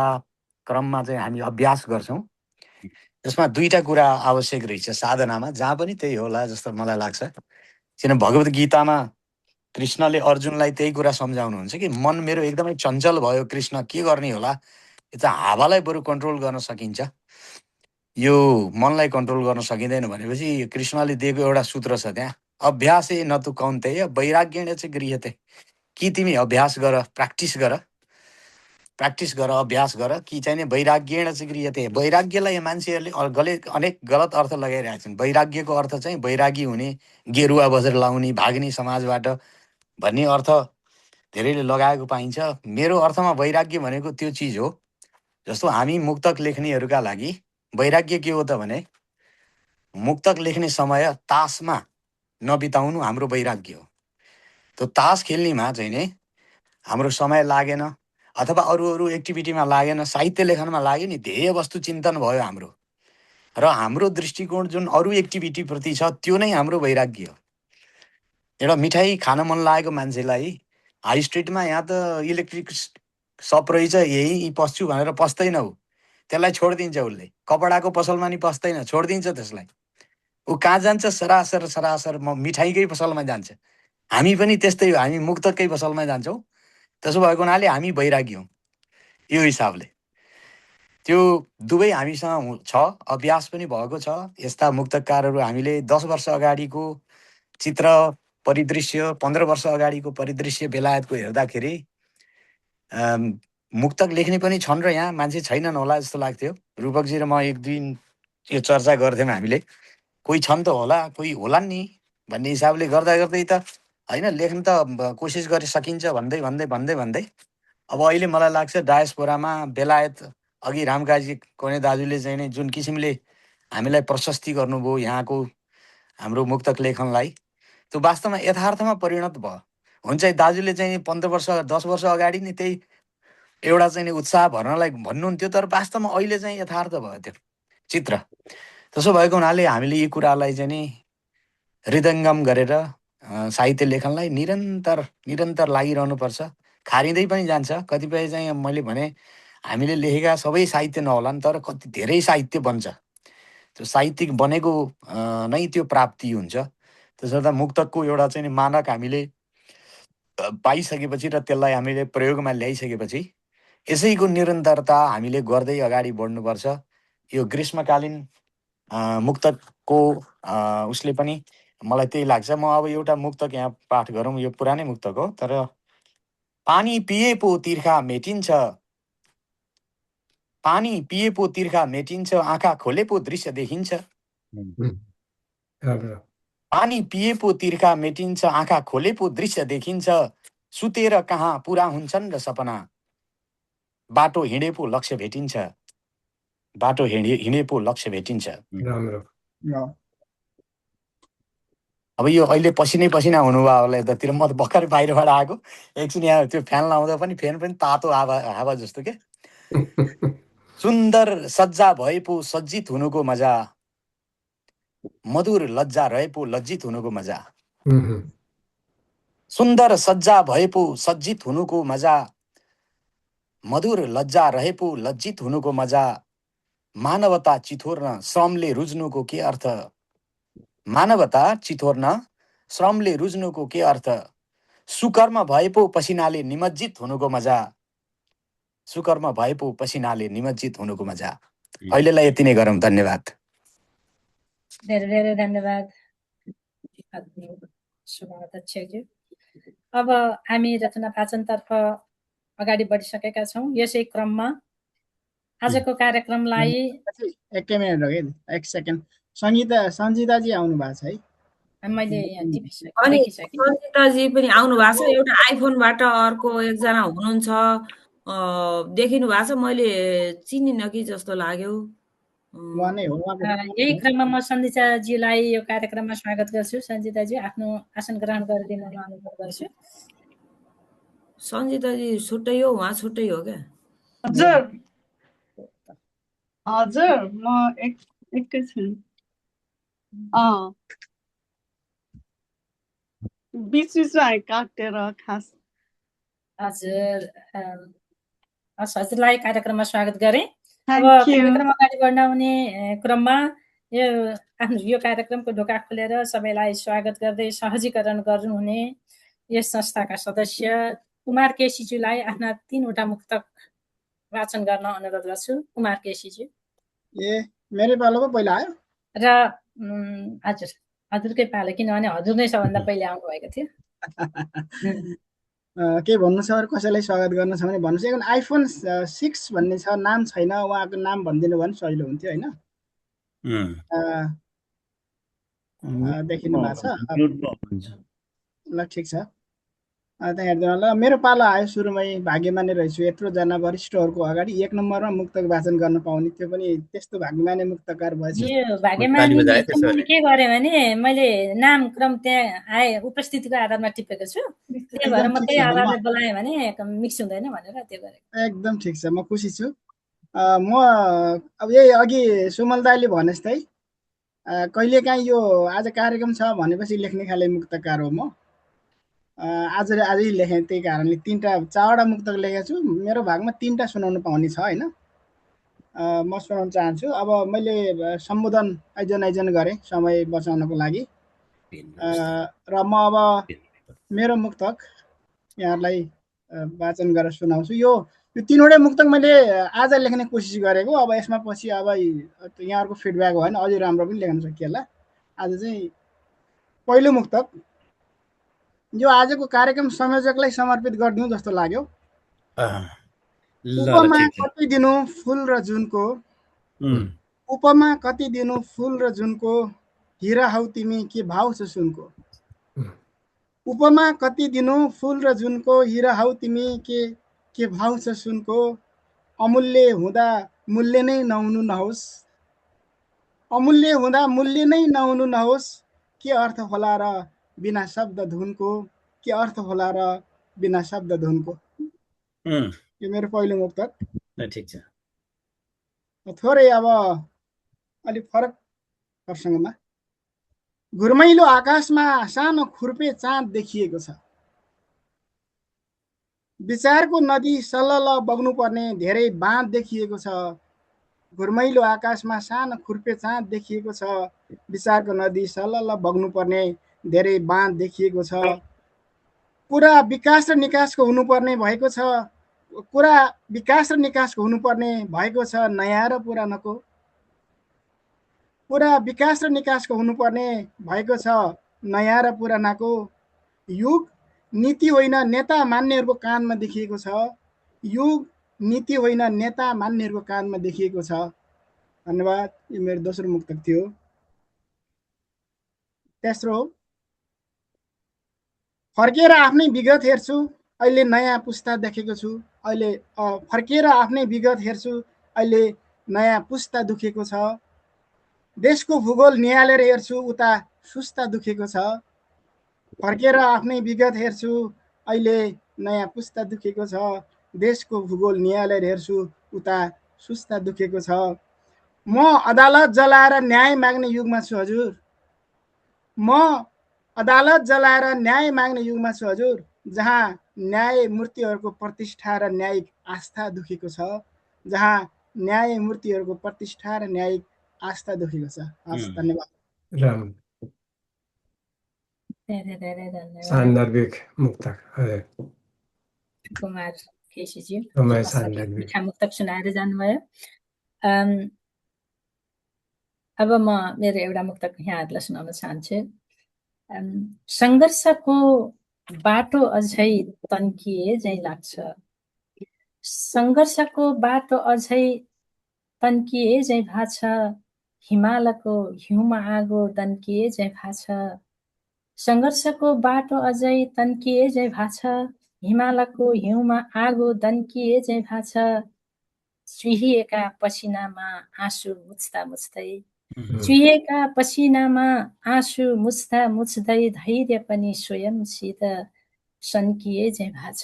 क्रममा चाहिँ हामी अभ्यास गर्छौँ, त्यसमा दुईटा कुरा आवश्यक रहेछ साधनामा, जहाँ पनि त्यही होला जस्तो मलाई लाग्छ। किन भगवत गीतामा कृष्णले अर्जुनलाई त्यही कुरा सम्झाउनुहुन्छ कि मन मेरो एकदमै चञ्चल भयो, कृष्ण के गर्ने होला, यो त हावालाई बरु कन्ट्रोल गर्न सकिन्छ, यो मनलाई कन्ट्रोल गर्न सकिँदैन भनेपछि कृष्णले दिएको एउटा सूत्र छ त्यहाँ, अभ्यासे न तु कौन्तेय वैराग्येण च गृह्यते। कि तिमी अभ्यास गर, प्र्याक्टिस गर, अभ्यास गर, कि चाहिँ वैराग्येण च गृह्यते। वैराग्यलाई मान्छेहरूले अनेक गलत अर्थ लगाइरहेका छन्। वैराग्यको अर्थ चाहिँ वैरागी हुने, गेरुवा बजेर लाउने, भाग्ने समाजबाट भन्ने अर्थ धेरैले लगाएको पाइन्छ। मेरो अर्थमा वैराग्य भनेको त्यो चिज हो। जस्तो हामी मुक्तक लेख्नेहरूका लागि वैराग्य के हो त भने मुक्तक लेख्ने समय तासमा नबिताउनु हाम्रो वैराग्य हो। त्यो तास खेल्नेमा चाहिँ नि हाम्रो समय लागेन, अथवा अरू एक्टिभिटीमा लागेन, साहित्य लेखनमा लाग्यो नि, ध्येय वस्तु चिन्तन भयो हाम्रो, र हाम्रो दृष्टिकोण जुन अरू एक्टिभिटीप्रति छ त्यो नै हाम्रो वैराग्य हो। एउटा मिठाई खान मन लागेको मान्छेलाई हाई स्ट्रिटमा यहाँ त इलेक्ट्रिक सप रहेछ, यही पस्छु भनेर पस्दैन, ऊ त्यसलाई छोडिदिन्छ। उसले कपडाको पसलमा नि पस्दैन, छोडिदिन्छ त्यसलाई। ऊ कहाँ जान्छ? सरासर म मिठाईकै पसलमा जान्छ। हामी पनि त्यस्तै हो, हामी मुक्तकै पसलमा जान्छौँ। त्यसो भएको हुनाले हामी वैरागी हौँ। यो हिसाबले त्यो दुवै हामीसँग छ, अभ्यास पनि भएको छ। यस्ता मुक्तकारहरू हामीले 10 वर्ष अगाडिको चित्र परिदृश्य, 15 वर्ष अगाडिको परिदृश्य बेलायतको हेर्दाखेरि मुक्तक लेख्ने पनि छन् र यहाँ मान्छे छैनन् होला जस्तो लाग्थ्यो। रूपकजी र म एक दिन यो चर्चा गर्थ्यौँ हामीले, कोही छन् त होला, कोही होलान् नि भन्ने हिसाबले गर्दा गर्दै त होइन, लेख्न त कोसिस गरे सकिन्छ भन्दै अब अहिले मलाई लाग्छ डायस्पोरामा बेलायत अघि रामकाजी कोने दाजुले चाहिँ नि जुन किसिमले हामीलाई प्रशस्ति गर्नुभयो यहाँको हाम्रो मुक्तक लेखनलाई, त्यो वास्तवमा यथार्थमा परिणत भयो। हुन्छ दाजुले चाहिँ 15 वर्ष 10 वर्ष अगाडि नै त्यही एउटा चाहिँ नि उत्साह भर्नलाई भन्नुहुन्थ्यो, तर वास्तवमा अहिले चाहिँ यथार्थ भयो त्यो चित्र। त्यसो भएको हुनाले हामीले यी कुरालाई चाहिँ नि हृदयङ्गम गरेर साहित्य लेखनलाई निरन्तर लागिरहनुपर्छ। खारिँदै पनि जान्छ। कतिपय चाहिँ मैले भने हामीले लेखेका सबै साहित्य नहोलान्, तर कति धेरै साहित्य बन्छ। त्यो साहित्यिक बनेको नै त्यो प्राप्ति हुन्छ। त्यसो गर्दा मुक्तकको एउटा चाहिँ मानक हामीले पाइसकेपछि र त्यसलाई हामीले प्रयोगमा ल्याइसकेपछि यसैको निरन्तरता हामीले गर्दै अगाडि बढ्नुपर्छ। यो ग्रीष्मकालीन मुक्तकको उसले पनि मलाई त्यही लाग्छ। म अब एउटा मुक्तक यहाँ पाठ गरौँ, यो पुरानै मुक्तक हो, तर पानी पिए पो तिर्खा मेटिन्छ, पानी पिए पो तिर्खा मेटिन्छ, आँखा खोले पो दृश्य देखिन्छ। पानी पिए पो तिर्खा मेटिन्छ, आँखा खोले पो दृश्य देखिन्छ, सुतेर कहाँ पुरा हुन्छन् र सपना, बाटो हिँडे पो लक्ष्य भेटिन्छ, बाटो हिँडे पो लक्ष्य भेटिन्छ। अब यो अहिले पसिना हुनुभयो यतातिर, म त भर्खरै बाहिरबाट आएको, एकछिन यहाँ त्यो फ्यान लाउँदा पनि फेन पनि तातो हावा जस्तो के। सुन्दर सज्जा भए पो सज्जित हुनुको मजा, मधुर लज्जा रहे पो लज्जित हुनुको मजा। सुन्दर सज्जा भए पो सज्जित हुनुको मजा, मधुर लज्जा रहे पो लज्जित हुनुको मजा। मानवता चिथोर्न श्रमले रुज्नुको के अर्थ, मानवता चितोर्न श्रमले रुज्नुको के अर्थ, सुकर्म भए पो पसिनाले निमज्जित हुनुको मजा, सुकर्म भए पो पसिनाले निमज्जित हुनुको मजा। अहिलेलाई यति नै गरौँ। धन्यवाद। धेरै धेरै धन्यवाद अध्यक्षज्यू। अब हामी रचना वाचनतर्फ अगाडि बढिसकेका छौँ। यसै क्रममा आजको कार्यक्रमलाई एकै मिनट हो कि, एक सेकेन्ड। सञ्जिताजी आउनु भएको छ है? मैले यहाँ टिपिसकेँ, अनि देखिसकेँ। सञ्जिताजी पनि आउनु भएको छ। एउटा आइफोनबाट अर्को एकजना हुनुहुन्छ, देखिनु भएको छ। मैले चिनिनँ कि जस्तो लाग्यो। यही क्रममा म सञ्जिताजीलाई यो कार्यक्रममा स्वागत गर्छु। सञ्जिताजी आफ्नो आसन ग्रहण गरिदिन अनुरोध गर्छु। सञ्जिताजी छुट्टै हो, उहाँ छुट्टै हो क्या? हजुर हजुर, म एकैछिन बिचमा काटेर खास। हजुर, हजुरलाई कार्यक्रममा स्वागत गरेँ। अब कार्यक्रम अगाडि बढाउने क्रममा यो कार्यक्रमको ढोका खोलेर सबैलाई स्वागत गर्दै सहजीकरण गर्नुहुने यस संस्थाका सदस्य कुमार केसीज्यूलाई आफ्ना 3वटा मुक्तक वाचन गर्न अनुरोध गर्छु। कुमार केसीज्यू। मेरो पालो पो पहिला आयो र हजुर, हजुरकै पालो, किनभने हजुर नै सबभन्दा पहिले आउनुभएको थियो। के भन्नु छ, अरू कसैलाई स्वागत गर्न छ भने भन्नुहोस्। एउटा आइफोन 6 भन्ने छ, नाम छैन, उहाँको नाम भनिदिनु भने सजिलो हुन्थ्यो होइन? देखिनु भएको छ? ल ठिक छ, त्यहाँ हेरिदिनु होला। मेरो पालो आयो सुरुमै। भाग्यमानी रहेछु यत्रोजना वरिष्ठहरूको अगाडि 1 नम्बरमा मुक्तक वाचन गर्न पाउने, त्यो पनि त्यस्तो भाग्यमानी मुक्तकार भएछ। यो भाग्यमानी के गरेँ भने मैले नाम क्रम त्यहाँ आए उपस्थितिको आधारमा टिपेको छु। त्यही भएर म त्यही आधारले बोलाएँ भने मिक्स हुँदैन भनेर त्यो गरेँ। एकदम ठिक छ, म खुसी छु। म अब यही अघि सुमल दाइले भने जस्तै कहिलेकाहीँ यो आज कार्यक्रम छ भनेपछि लेख्ने खाले मुक्तकार हो म। आजै लेखेँ, त्यही कारणले 4वटा मुक्तक लेखेको छु। मेरो भागमा 3टा सुनाउनु पाउने छ होइन? म सुनाउन चाहन्छु। अब मैले सम्बोधन आइजन गरेँ समय बचाउनको लागि, र म अब मेरो मुक्तक यहाँलाई वाचन गरेर सुनाउँछु। यो 3वटै मुक्तक मैले आज लेख्ने कोसिस गरेको। अब यसमा पछि अब यहाँहरूको फिडब्याक भयो भने अझै राम्रो पनि लेख्न सकिएला। आज चाहिँ पहिलो मुक्तक यो आजको कार्यक्रम संयोजकलाई समर्पित गरिदिउँ जस्तो लाग्यो। उपमा कति दिनु फुल र जुनको, उपमा कति दिनु फुल र जुनको, हिरा हौ तिमी के भाउ छ सुनको। उपमा कति दिनु फुल र जुनको, हिरा हौ तिमी के भाउ छ सुनको। अमूल्य हुँदा मूल्य नै नहुनु नहोस्, अमूल्य हुँदा मूल्य नै नहुनु नहोस्। के अर्थ होला र बिना शब्द धुनको, के अर्थ होला र बिना शब्द धुनको। यो मेरो पहिलो मुक्तक। ठिक छ। थोरै अब अलिक फरक प्रसङ्गमा, घुर्मैलो आकाशमा सानो खुर्पे चाँद देखिएको छ, विचारको नदी सलल बग्नुपर्ने धेरै बाँध देखिएको छ। घुर्मैलो आकाशमा सानो खुर्पे चाँद देखिएको छ, विचारको नदी सलल बग्नुपर्ने धेरै बाँध देखिएको छ। कुरा विकास र निकासको हुनुपर्ने भएको छ, कुरा विकास र निकासको हुनुपर्ने भएको छ नयाँ र पुरानोको। कुरा विकास र निकासको हुनुपर्ने भएको छ नयाँ र पुरानाको। युग नीति होइन नेता मान्नेहरूको कानमा देखिएको छ, युग नीति होइन नेता मान्नेहरूको कानमा देखिएको छ। धन्यवाद। यो मेरो दोस्रो मुक्तक थियो। तेस्रो, फर्केर आफ्नै विगत हेर्छु अहिले नयाँ पुस्ता देखेको छु, अहिले फर्केर आफ्नै विगत हेर्छु अहिले नयाँ पुस्ता दुखेको छ। देशको भूगोल निहालेर हेर्छु उता सुस्ता दुखेको छ, फर्केर आफ्नै विगत हेर्छु अहिले नयाँ पुस्ता दुखेको छ। देशको भूगोल निहालेर हेर्छु उता सुस्ता दुखेको छ। म अदालत जलाएर न्याय माग्ने युगमा छु हजुर, म अदालत जलाएर न्याय माग्ने युगमा छु हजुर, जहाँ न्यायमूर्तिहरूको प्रतिष्ठा र न्यायिक आस्था दुखेको छ, जहाँ न्यायमूर्तिहरूको प्रतिष्ठा र न्यायिक आस्था दुखेको छ। हस्, धन्यवाद। धेरै धेरै धन्यवाद सान्दर्भिक मुक्तक कुमार केसीज्यू, समय मसँग सान्दर्भिक मिठा मुक्तक सुनाएर जानुभयो। अब म मेरो एउटा मुक्तक यहाँहरूलाई सुनाउन चाहन्छु। सङ्घर्षको बाटो अझै तन्किए झै लाग्छ, सङ्घर्षको बाटो अझै तन्किए झै भाछ, हिमालको हिउँमा आगो दन्किए झै भाछ, सङ्घर्षको बाटो अझै तन्किए झै भाछ, हिमालको हिउँमा आगो दन्किए झै भाछ, चुहिएका पसिनामा आँसु मुछ्दा मुछ्दै, चुहिएका पसिनामा आँसु मुछ्दा मुछ्दै धैर्य पनि स्वयंसित सन्किए झै भाछ,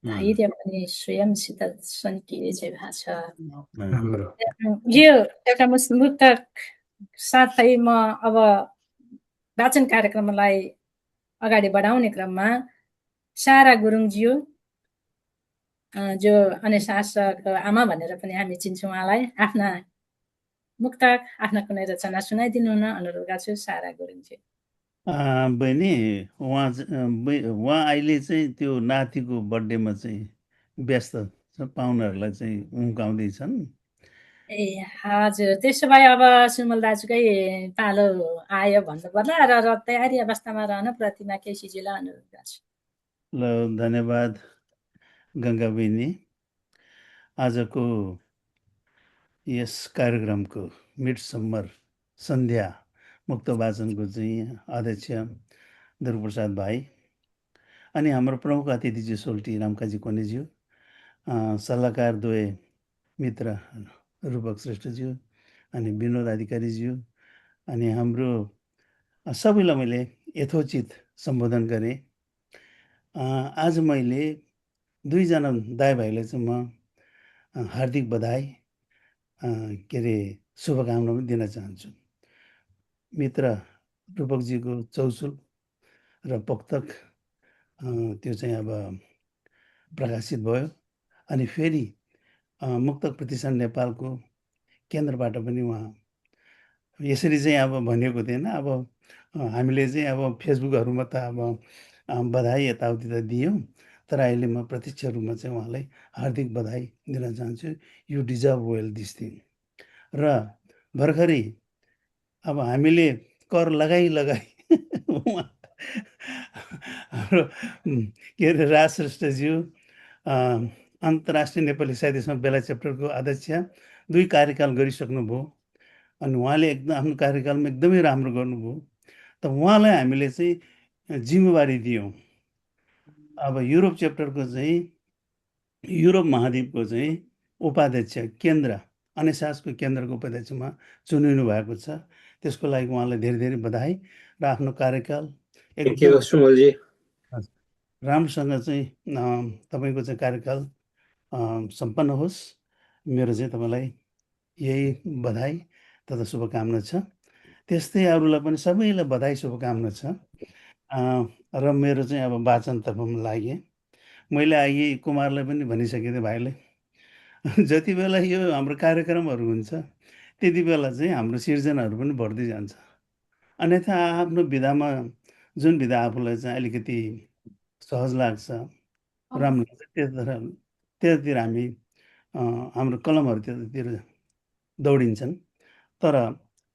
धैर्य पनि स्वयंसित सन्किए झै भाछ। यो एउटा मुक्तक साथै म अब वाचन कार्यक्रमलाई अगाडि बढाउने क्रममा सारा गुरुङज्यू, जो अनेशासक आमा भनेर पनि हामी चिन्छौँ उहाँलाई, आफ्ना मुक्तक आफ्ना कुनै रचना सुनाइदिनु हुन अनुरोध गर्छु। सारा गुरुङज्यू। बहिनी, उहाँ अहिले चाहिँ त्यो नातिको बर्थडेमा चाहिँ व्यस्त छ, पाहुनाहरूलाई चाहिँ उम्काउँदैछन्। ए हजुर, त्यसो भए अब सुमल दाजुकै पालो आयो भन्नु पर्ला र तयारी अवस्थामा रहन प्रतिमा केसीजीलाई अनुरोध गर्छु। ल, धन्यवाद गङ्गा बहिनी। आजको यस कार्यक्रमको मिडसम्मर सन्ध्या मुक्त वाचनको चाहिँ अध्यक्ष दुर्गाप्रसाद भाइ अनि हाम्रो प्रमुख अतिथिज्यू सोल्टी रामकाजी कोनेज्यू, सल्लाहकार द्वय मित्र रूपक श्रेष्ठज्यू अनि विनोद अधिकारीज्यू अनि हाम्रो सबैलाई मैले यथोचित सम्बोधन गरेँ। आज मैले दुईजना दाइ-भाइलाई चाहिँ म हार्दिक बधाई के अरे शुभकामना पनि दिन चाहन्छु। मित्र रूपकजीको चौसुल र पुस्तक त्यो चाहिँ अब प्रकाशित भयो अनि फेरि मुक्तक प्रतिष्ठान नेपालको केन्द्रबाट पनि उहाँ यसरी चाहिँ अब भनेको थिएन। अब हामीले चाहिँ अब फेसबुकहरूमा त अब बधाई यताउति त दियौँ, तर अहिले म प्रत्यक्ष रूपमा चाहिँ उहाँलाई हार्दिक बधाई दिन चाहन्छु। You deserve well this thing. र भर्खरै अब हामीले कर लगाई हाम्रो के अरे राज श्रेष्ठज्यू अन्तर्राष्ट्रिय नेपाली साहित्य सभा बेला च्याप्टरको अध्यक्ष 2 कार्यकाल गरिसक्नुभयो अनि उहाँले एकदम आफ्नो कार्यकालमा एकदमै राम्रो गर्नुभयो। त उहाँलाई हामीले चाहिँ जिम्मेवारी दियौँ। अब युरोप च्याप्टरको चाहिँ युरोप महाद्वीपको चाहिँ उपाध्यक्ष केन्द्र अनेसासको केन्द्रको उपाध्यक्षमा चुनिनु भएको छ। त्यसको लागि उहाँलाई धेरै धेरै बधाई र आफ्नो कार्यकाल एकदम राम्रोसँग चाहिँ तपाईँको चाहिँ कार्यकाल सम्पन्न होस्। मेरो चाहिँ तपाईँलाई यही बधाई तथा शुभकामना छ। त्यस्तै अरूलाई पनि सबैलाई बधाई शुभकामना छ। र मेरो चाहिँ अब वाचनतर्फमा लागेँ। मैले अघि कुमारलाई पनि भनिसकेको थिएँ, भाइलाई जति बेला यो हाम्रो कार्यक्रमहरू हुन्छ त्यति बेला चाहिँ हाम्रो सिर्जनाहरू पनि बढ्दै जान्छ। अन्यथा आफ्नो विधामा जुन विधा आफूलाई चाहिँ अलिकति सहज लाग्छ, राम्रो लाग्छ, त्यतातिर हामी हाम्रो कलमहरू त्यतातिर दौडिन्छन्। तर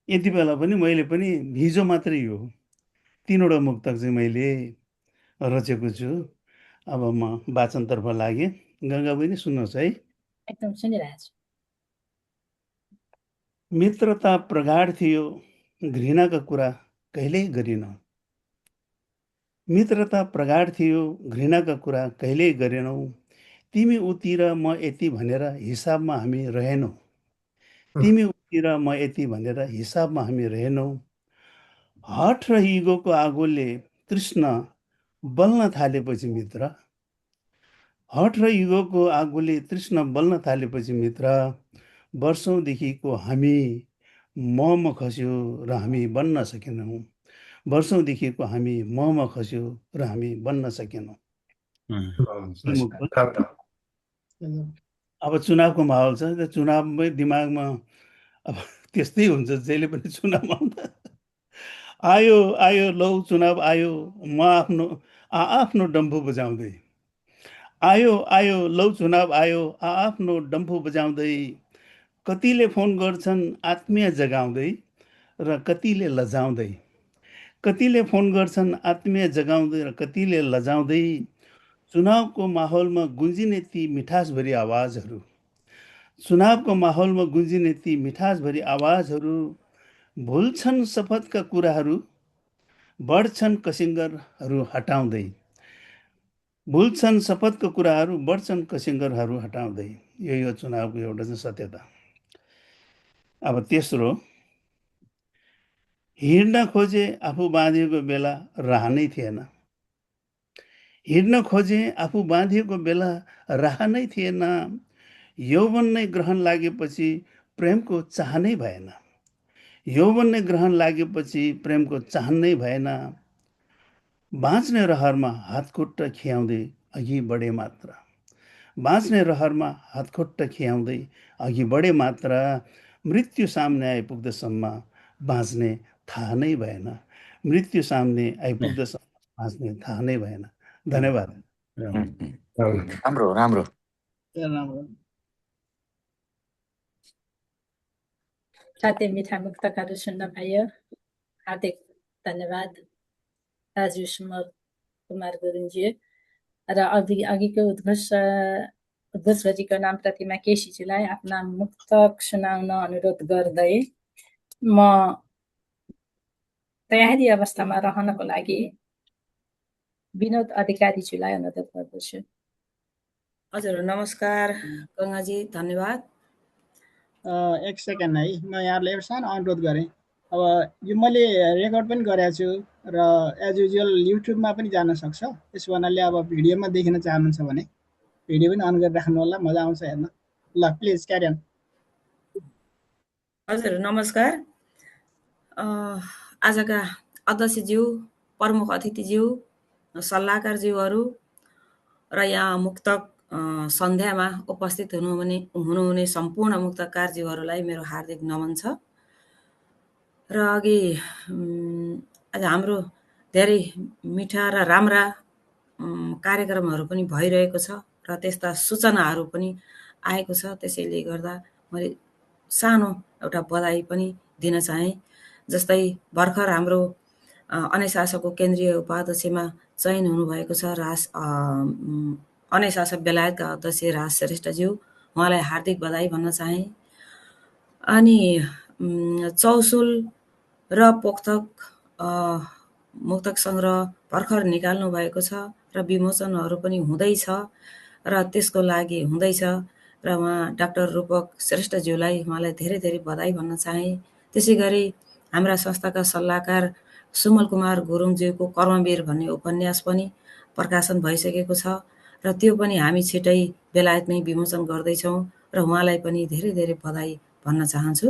यति बेला पनि मैले पनि हिजो मात्रै हो 3वटा मुक्तक चाहिँ मैले रचेको छु। अब म वाचनतर्फ लागेँ। गङ्गा बहिनी सुन्नुहोस् है। एकदम सुनिरहेको छु। मित्रता प्रगाढ थियो, घृणाका कुरा कहिल्यै गरिन। मित्रता प्रगाढ थियो, घृणाका कुरा कहिल्यै गरेनौ। तिमी उतिर म यति भनेर हिसाबमा हामी रहेनौ। तिमी उतिर म यति भनेर हिसाबमा हामी रहेनौ। हठ र इगोको आगोले तृष्ण बल्न थालेपछि मित्र, हठ र इगोको आगोले तृष्ण बल्न थालेपछि मित्र, वर्षौँदेखिको हामी ममा खस्यो र हामी बन्न सकेनौँ। वर्षौँदेखिको हामी ममा खस्यो र हामी बन्न सकेनौँ। अब चुनावको माहौल छ, त्यो चुनावमै दिमागमा अब त्यस्तै हुन्छ, जहिले पनि चुनाव आउँदा आयो आयो लौ चुनाव आयो, म आफ्नो डम्फु बजाउँदै। आयो आयो लौ चुनाव आयो, आफ्नो डम्फु बजाउँदै। कतिले फोन गर्छन् आत्मीय जगाउँदै र कतिले लजाउँदै। कतिले फोन गर्छन् आत्मीय जगाउँदै र कतिले लजाउँदै। चुनावको माहौलमा गुन्जिने ती मिठासभरि आवाजहरू, चुनावको माहौलमा गुन्जिने ती मिठासभरि आवाजहरू। भुल्छन् शपथका कुराहरू, बढ्छन् कसिङ्गरहरू हटाउँदै। भुल्छन् शपथका कुराहरू, बढ्छन् कसिङ्गरहरू हटाउँदै। यो चुनावको एउटा चाहिँ सत्यता। अब तेस्रो, हिँड्न खोजे आफू बाँधिएको बेला राह नै थिएन। हिँड्न खोजे आफू बाँधिएको बेला राह नै थिएन। यौवन नै ग्रहण लागेपछि प्रेमको चाह नै भएन। यौवन नै ग्रहण लागेपछि प्रेमको चाहन नै भएन। बाँच्ने रहरमा हातखुट्टा खियाउँदै अघि बढे मात्र। बाँच्ने रहरमा हातखुट्टा खियाउँदै अघि बढे मात्र। मृत्यु सामने आइपुग्दासम्म बाँच्ने थाहा नै भएन। मृत्यु सामने आइपुग्दासम्म बाँच्ने थाहा नै भएन। धन्यवाद। राम्रो राम्रो। साथै मिठा मुक्तकहरू सुन्न पाइयो। हार्दिक धन्यवाद राजु सुमल कुमार गुरुङज्यू र अघिको उद्घोषको नाम प्रतिमा केसीजीलाई आफ्ना मुक्तक सुनाउन अनुरोध गर्दै म तयारी अवस्थामा रहनको लागि विनोद अधिकारीज्यूलाई अनुरोध गर्दछु। हजुर नमस्कार गङ्गाजी, धन्यवाद। एक सेकेन्ड है, म यहाँहरूलाई एउटा सानो अनुरोध गरेँ। अब यो मैले रेकर्ड पनि गरेको छु र एज युजुअल युट्युबमा पनि जान सक्छ। त्यसो भन्नाले अब भिडियोमा देखिन चाहनुहुन्छ भने भिडियो पनि अन गरिराख्नु होला, मजा आउँछ हेर्न। ल प्लिज क्यारी अन। हजुर नमस्कार। आजका अध्यक्षज्यू, प्रमुख अतिथिज्यू, सल्लाहकारज्यूहरू र यहाँ मुक्तक सन्ध्यामा उपस्थित हुनुहुने सम्पूर्ण मुक्तकारज्यूहरूलाई मेरो हार्दिक नमन छ। र अघि आज हाम्रो धेरै मिठा र राम्रा कार्यक्रमहरू पनि भइरहेको छ र त्यस्ता सूचनाहरू पनि आएको छ। त्यसैले गर्दा मैले सानो एउटा बधाई पनि दिन चाहेँ। जस्तै भर्खर हाम्रो अनेशासको केन्द्रीय उपाध्यक्षमा चयन हुनुभएको छ अनेशास बेलायतका अध्यक्ष राज श्रेष्ठज्यू, उहाँलाई हार्दिक बधाई भन्न चाहेँ। अनि चौसुल र पोख्तक मुक्तक सङ्ग्रह भर्खर निकाल्नु भएको छ र विमोचनहरू पनि हुँदैछ र त्यसको लागि हुँदैछ र उहाँ डाक्टर रूपक श्रेष्ठज्यूलाई उहाँलाई धेरै धेरै बधाई भन्न चाहेँ। त्यसै गरी हाम्रा संस्थाका सल्लाहकार सुमल कुमार गुरुङज्यूको कर्मवीर भन्ने उपन्यास पनि प्रकाशन भइसकेको छ र त्यो पनि हामी छिटै बेलायतमै विमोचन गर्दैछौँ र उहाँलाई पनि धेरै धेरै बधाई भन्न चाहन्छु।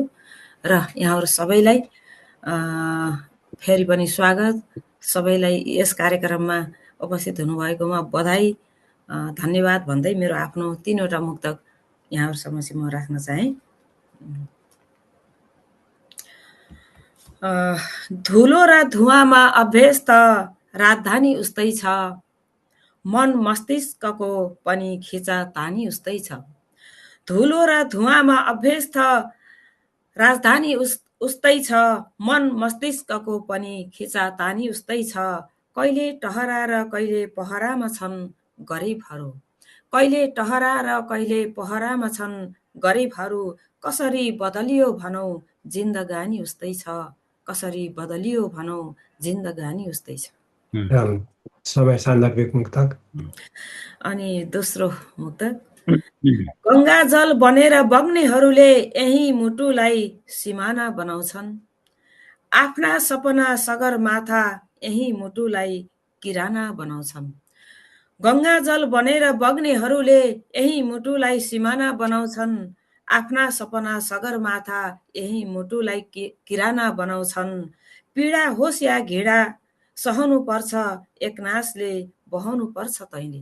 र यहाँहरू सबैलाई फेरि पनि स्वागत। सबैलाई यस कार्यक्रममा उपस्थित हुनुभएकोमा बधाई, धन्यवाद भन्दै मेरो आफ्नो 3वटा मुक्तक यहाँहरू समक्ष म राख्न चाहेँ। धुलो र धुवामा अभ्यस्त राजधानी उस्तै छ, मन मस्तिष्कको पनि खिचातानी उस्तै छ। धुलो र धुवामा अभ्यस्त राजधानी उस्तै छ, मन मस्तिष्कको पनि खिचातानी उस्तै छ। कहिले टहरा र कहिले पहरामा छन् गरिबहरू, कहिले टहरा र कहिले पहरामा छन् गरिबहरू। कसरी बदलियो भनौँ जिन्दगानी उस्तै छ, कसरी बदलियो भनौँ जिन्दगानी उस्तै छ। समय सान्दर्भिक मुक्तक। अनि दोस्रो मुक्तक, गङ्गा जल बनेर बग्नेहरूले यही मुटुलाई सिमाना बनाउँछन्, आफ्ना सपना सगरमाथा यही मुटुलाई किराना बनाउँछन्। गङ्गा जल बनेर बग्नेहरूले यही मुटुलाई सिमाना बनाउँछन्, आफ्ना सपना सगरमाथा यही मुटुलाई किराना बनाउँछन्। पीडा होस् या घिडा सहनु पर्छ एक नासले बहाउनु पर्छ तैँले।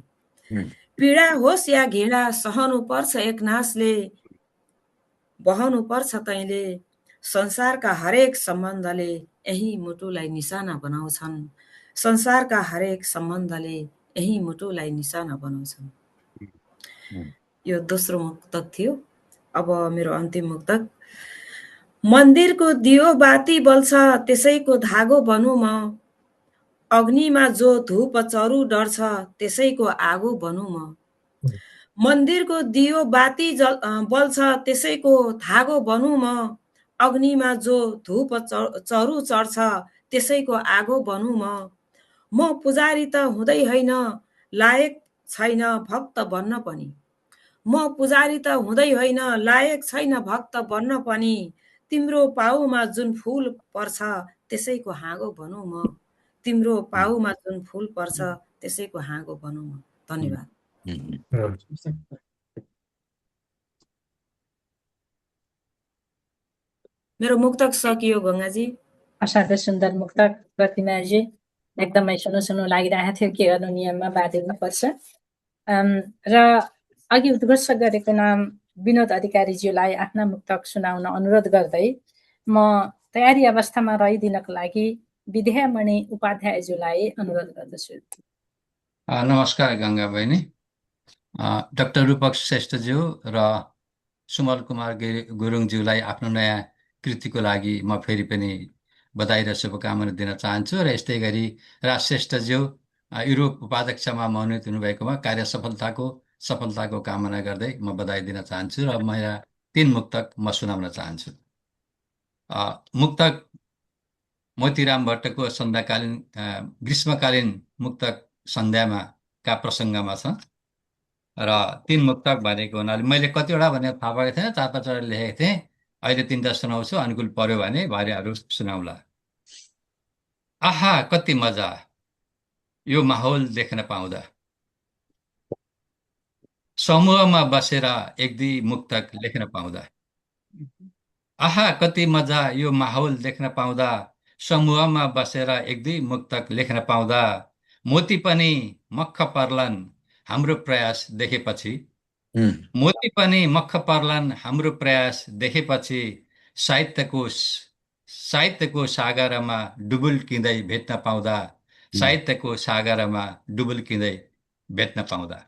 पीडा होस् या घिडा सहनु पर्छ एक नासले बहाउनु पर्छ तैँले। संसारका हरेक सम्बन्धले यही मुटुलाई निशाना बनाउँछन्। संसारका हरेक सम्बन्धले यही मुटुलाई निशाना बनाउँछन्। यो दोस्रो मुक्तक थियो। अब मेरो अन्तिम मुक्तक। मन्दिरको दियो बाती बल्छ त्यसैको धागो बनु म, अग्निमा जो धूप चरु डर्छ त्यसैको आगो बनु म। मन्दिरको दियो बाती बल्छ त्यसैको धागो बनु म, अग्निमा जो धूप चरु चढ्छ त्यसैको आगो बनु म। म पुजारी त हुँदै होइन लायक छैन भक्त बन्न पनि, म पुजारी त हुँदै होइन लायक छैन भक्त बन्न पनि, तिम्रो पाउमा जुन फूल पर्छ त्यसैको हाँगो बनु म, तिम्रो पाउमा जुन फूल पर्छ त्यसैको हाँगो बनु म। धन्यवाद। मेरो मुक्तक सकियो गङ्गाजी। असाध्यै सुन्दर मुक्तक प्रतिमाजी, एकदमै सुन्नु लागिरहेको थियो। के गर्नु, नियममा बाँधिनु पर्छ। र अघि उद्घोष गरेको नाम विनोद अधिकारीज्यूलाई आफ्ना मुक्तक सुनाउन अनुरोध गर्दै म तयारी अवस्थामा रहिदिनको लागि विद्यामणि उपाध्यायज्यूलाई अनुरोध गर्दछु। नमस्कार गङ्गा बहिनी। डाक्टर रूपक श्रेष्ठज्यू र सुमल कुमार गुरुङज्यूलाई आफ्नो नयाँ कृतिको लागि म फेरि पनि बधाई र शुभकामना दिन चाहन्छु। र यस्तै गरी राज श्रेष्ठज्यू युरोप उपाध्यक्षमा मनोनित हुनुभएकोमा कार्य सफलताको कामना गर्दै म बधाई दिन चाहन्छु। र मेरा 3 मुक्तक म सुनाउन चाहन्छु। मुक्तक मोतीराम भट्टको सन्ध्याकालीन ग्रीष्मकालीन मुक्तक सन्ध्यामा का प्रसङ्गमा छ। र 3 मुक्तक भनेको हुनाले मैले कतिवटा भनेर थाहा पाएको थिएन, 4-5 लेखेको थिएँ। अहिले 3टा सुनाउँछु, अनुकूल पर्यो भने भाइहरू सुनाउला। आहा कति मजा यो माहौल देख्न पाउँदा, समूहमा बसेर एक दुई मुक्तक लेख्न पाउँदा। आहा कति मजा यो माहौल देख्न पाउँदा, समूहमा बसेर एक दुई मुक्तक लेख्न पाउँदा। मोती पनि मक्ख पर्लान् हाम्रो प्रयास देखेपछि, मोती पनि मक्ख पर्लान् हाम्रो प्रयास देखेपछि, साहित्यको सागरमा डुबुल्किँदै भेट्न पाउँदा, साहित्यको सागरमा डुबुल्किँदै भेट्न पाउँदा।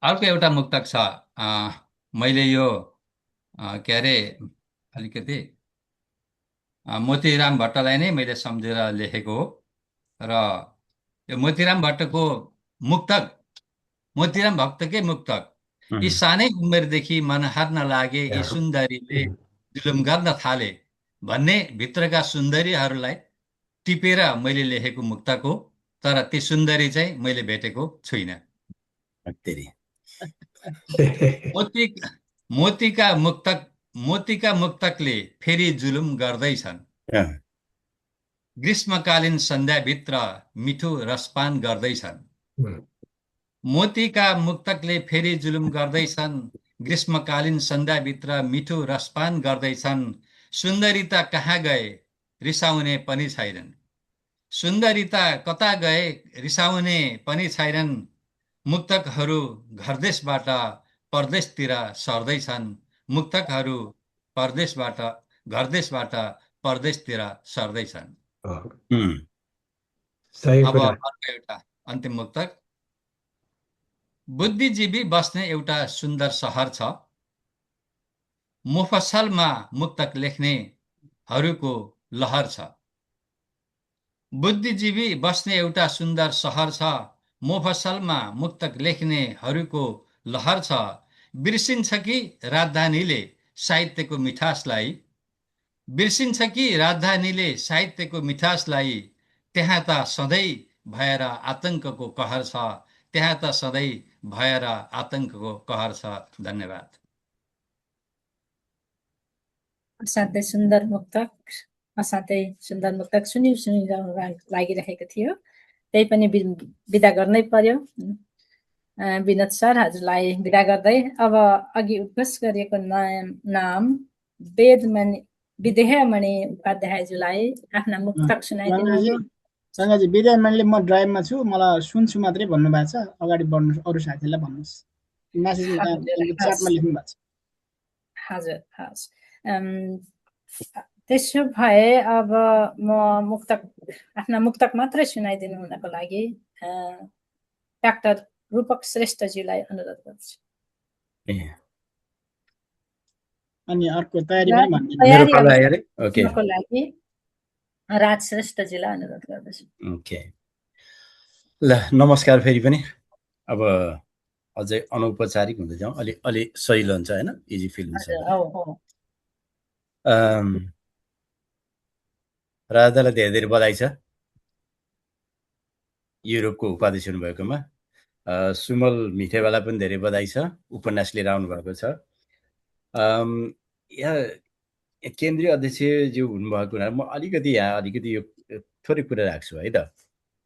अर्को एउटा मुक्तक छ। मैले यो के अरे अलिकति मोतीराम भट्टलाई नै मैले सम्झेर लेखेको हो। र यो मोतीराम भट्टको मुक्तक, मोतीराम भट्टकै मुक्तक। यी सानै उमेरदेखि मन हार्न लागे यी सुन्दरीले जुलुम गर्न थाले भन्ने भित्रका सुन्दरीहरूलाई टिपेर मैले लेखेको मुक्तक हो। तर ती सुन्दरी चाहिँ मैले भेटेको छुइनँ। मोतीका मुक्तकले फेरि जुलुम गर्दैछन्, ग्रीष्मकालीन सन्ध्याभित्र मिठो रसपान गर्दैछन्। मोतीका मुक्तकले फेरि जुलुम गर्दैछन्, ग्रीष्मकालीन सन्ध्याभित्र मिठो रसपान गर्दैछन्। सुन्दरीता कहाँ गए रिसाउने पनि छैनन्, सुन्दरीता कता गए रिसाउने पनि छैनन्। मुक्तकहरू घरदेशबाट परदेशतिर सर्दैछन्, मुक्तकहरू घरदेशबाट परदेशतिर सर्दैछन्। अब अर्को एउटा अन्तिम मुक्तक। बुद्धिजीवी बस्ने एउटा सुन्दर सहर छ, मुफस्सलमा मुक्तक लेख्नेहरूको लहर छ। बुद्धिजीवी बस्ने एउटा सुन्दर सहर छ, मुफस्सलमा मुक्तक लेख्नेहरूको लहर छ। बिर्सिन्छ कि राजधानीले साहित्यको मिठासलाई, बिर्सिन्छ कि राजधानीले साहित्यको मिठासलाई। त्यहाँ त सधैँ भएर आतङ्कको कहर छ, त्यहाँ त सधैँ भएर आतङ्कको कहर छ। धन्यवाद। असाध्यै सुन्दर मुक्तक सुनिरहनु लागिरहेको थियो। त्यही पनि बिदा गर्नै पर्यो। विनोद सर हजुरलाई बिदा गर्दै अब अघि उद्घोष गरिएको नाम विद्यामणि उपाध्यायज्यूलाई आफ्ना मुक्तक सुनाइदिनु। सङ्गाजी, विद्यामणिले म ड्राइभमा छु, मलाई सुन्छु मात्रै भन्नुभएको छ। अगाडि बढ्नु, अरू साथीहरूलाई भन्नुहोस्। म्यासेज च्याटमा लेख्नु भएको छ। हजुर हस् त्यसो भए अब म आफ्ना मुक्तक मात्रै सुनाइदिनु हुनको लागि डाक्टर रूपक श्रेष्ठज्यूलाई अनुरोध गर्छु। अनि अर्को तयारीमै भन्दिनु। तयारीको लागि राज श्रेष्ठजीलाई अनुरोध गर्दछु। ओके ल नमस्कार फेरि पनि। अब अझै अनौपचारिक हुँदै जाउँ, अलि सजिलो हुन्छ होइन, इजी फिल हुन्छ। राजालाई धेरै धेरै बधाई छ युरोपको उपाधि हुनुभएकोमा। सुमल मिठेवाला पनि धेरै बधाई छ, उपन्यास लिएर आउनु भएको छ। यहाँ केन्द्रीय अध्यक्षज्यू हुनुभएको हुनाले म अलिकति यो थोरै कुरा राख्छु है त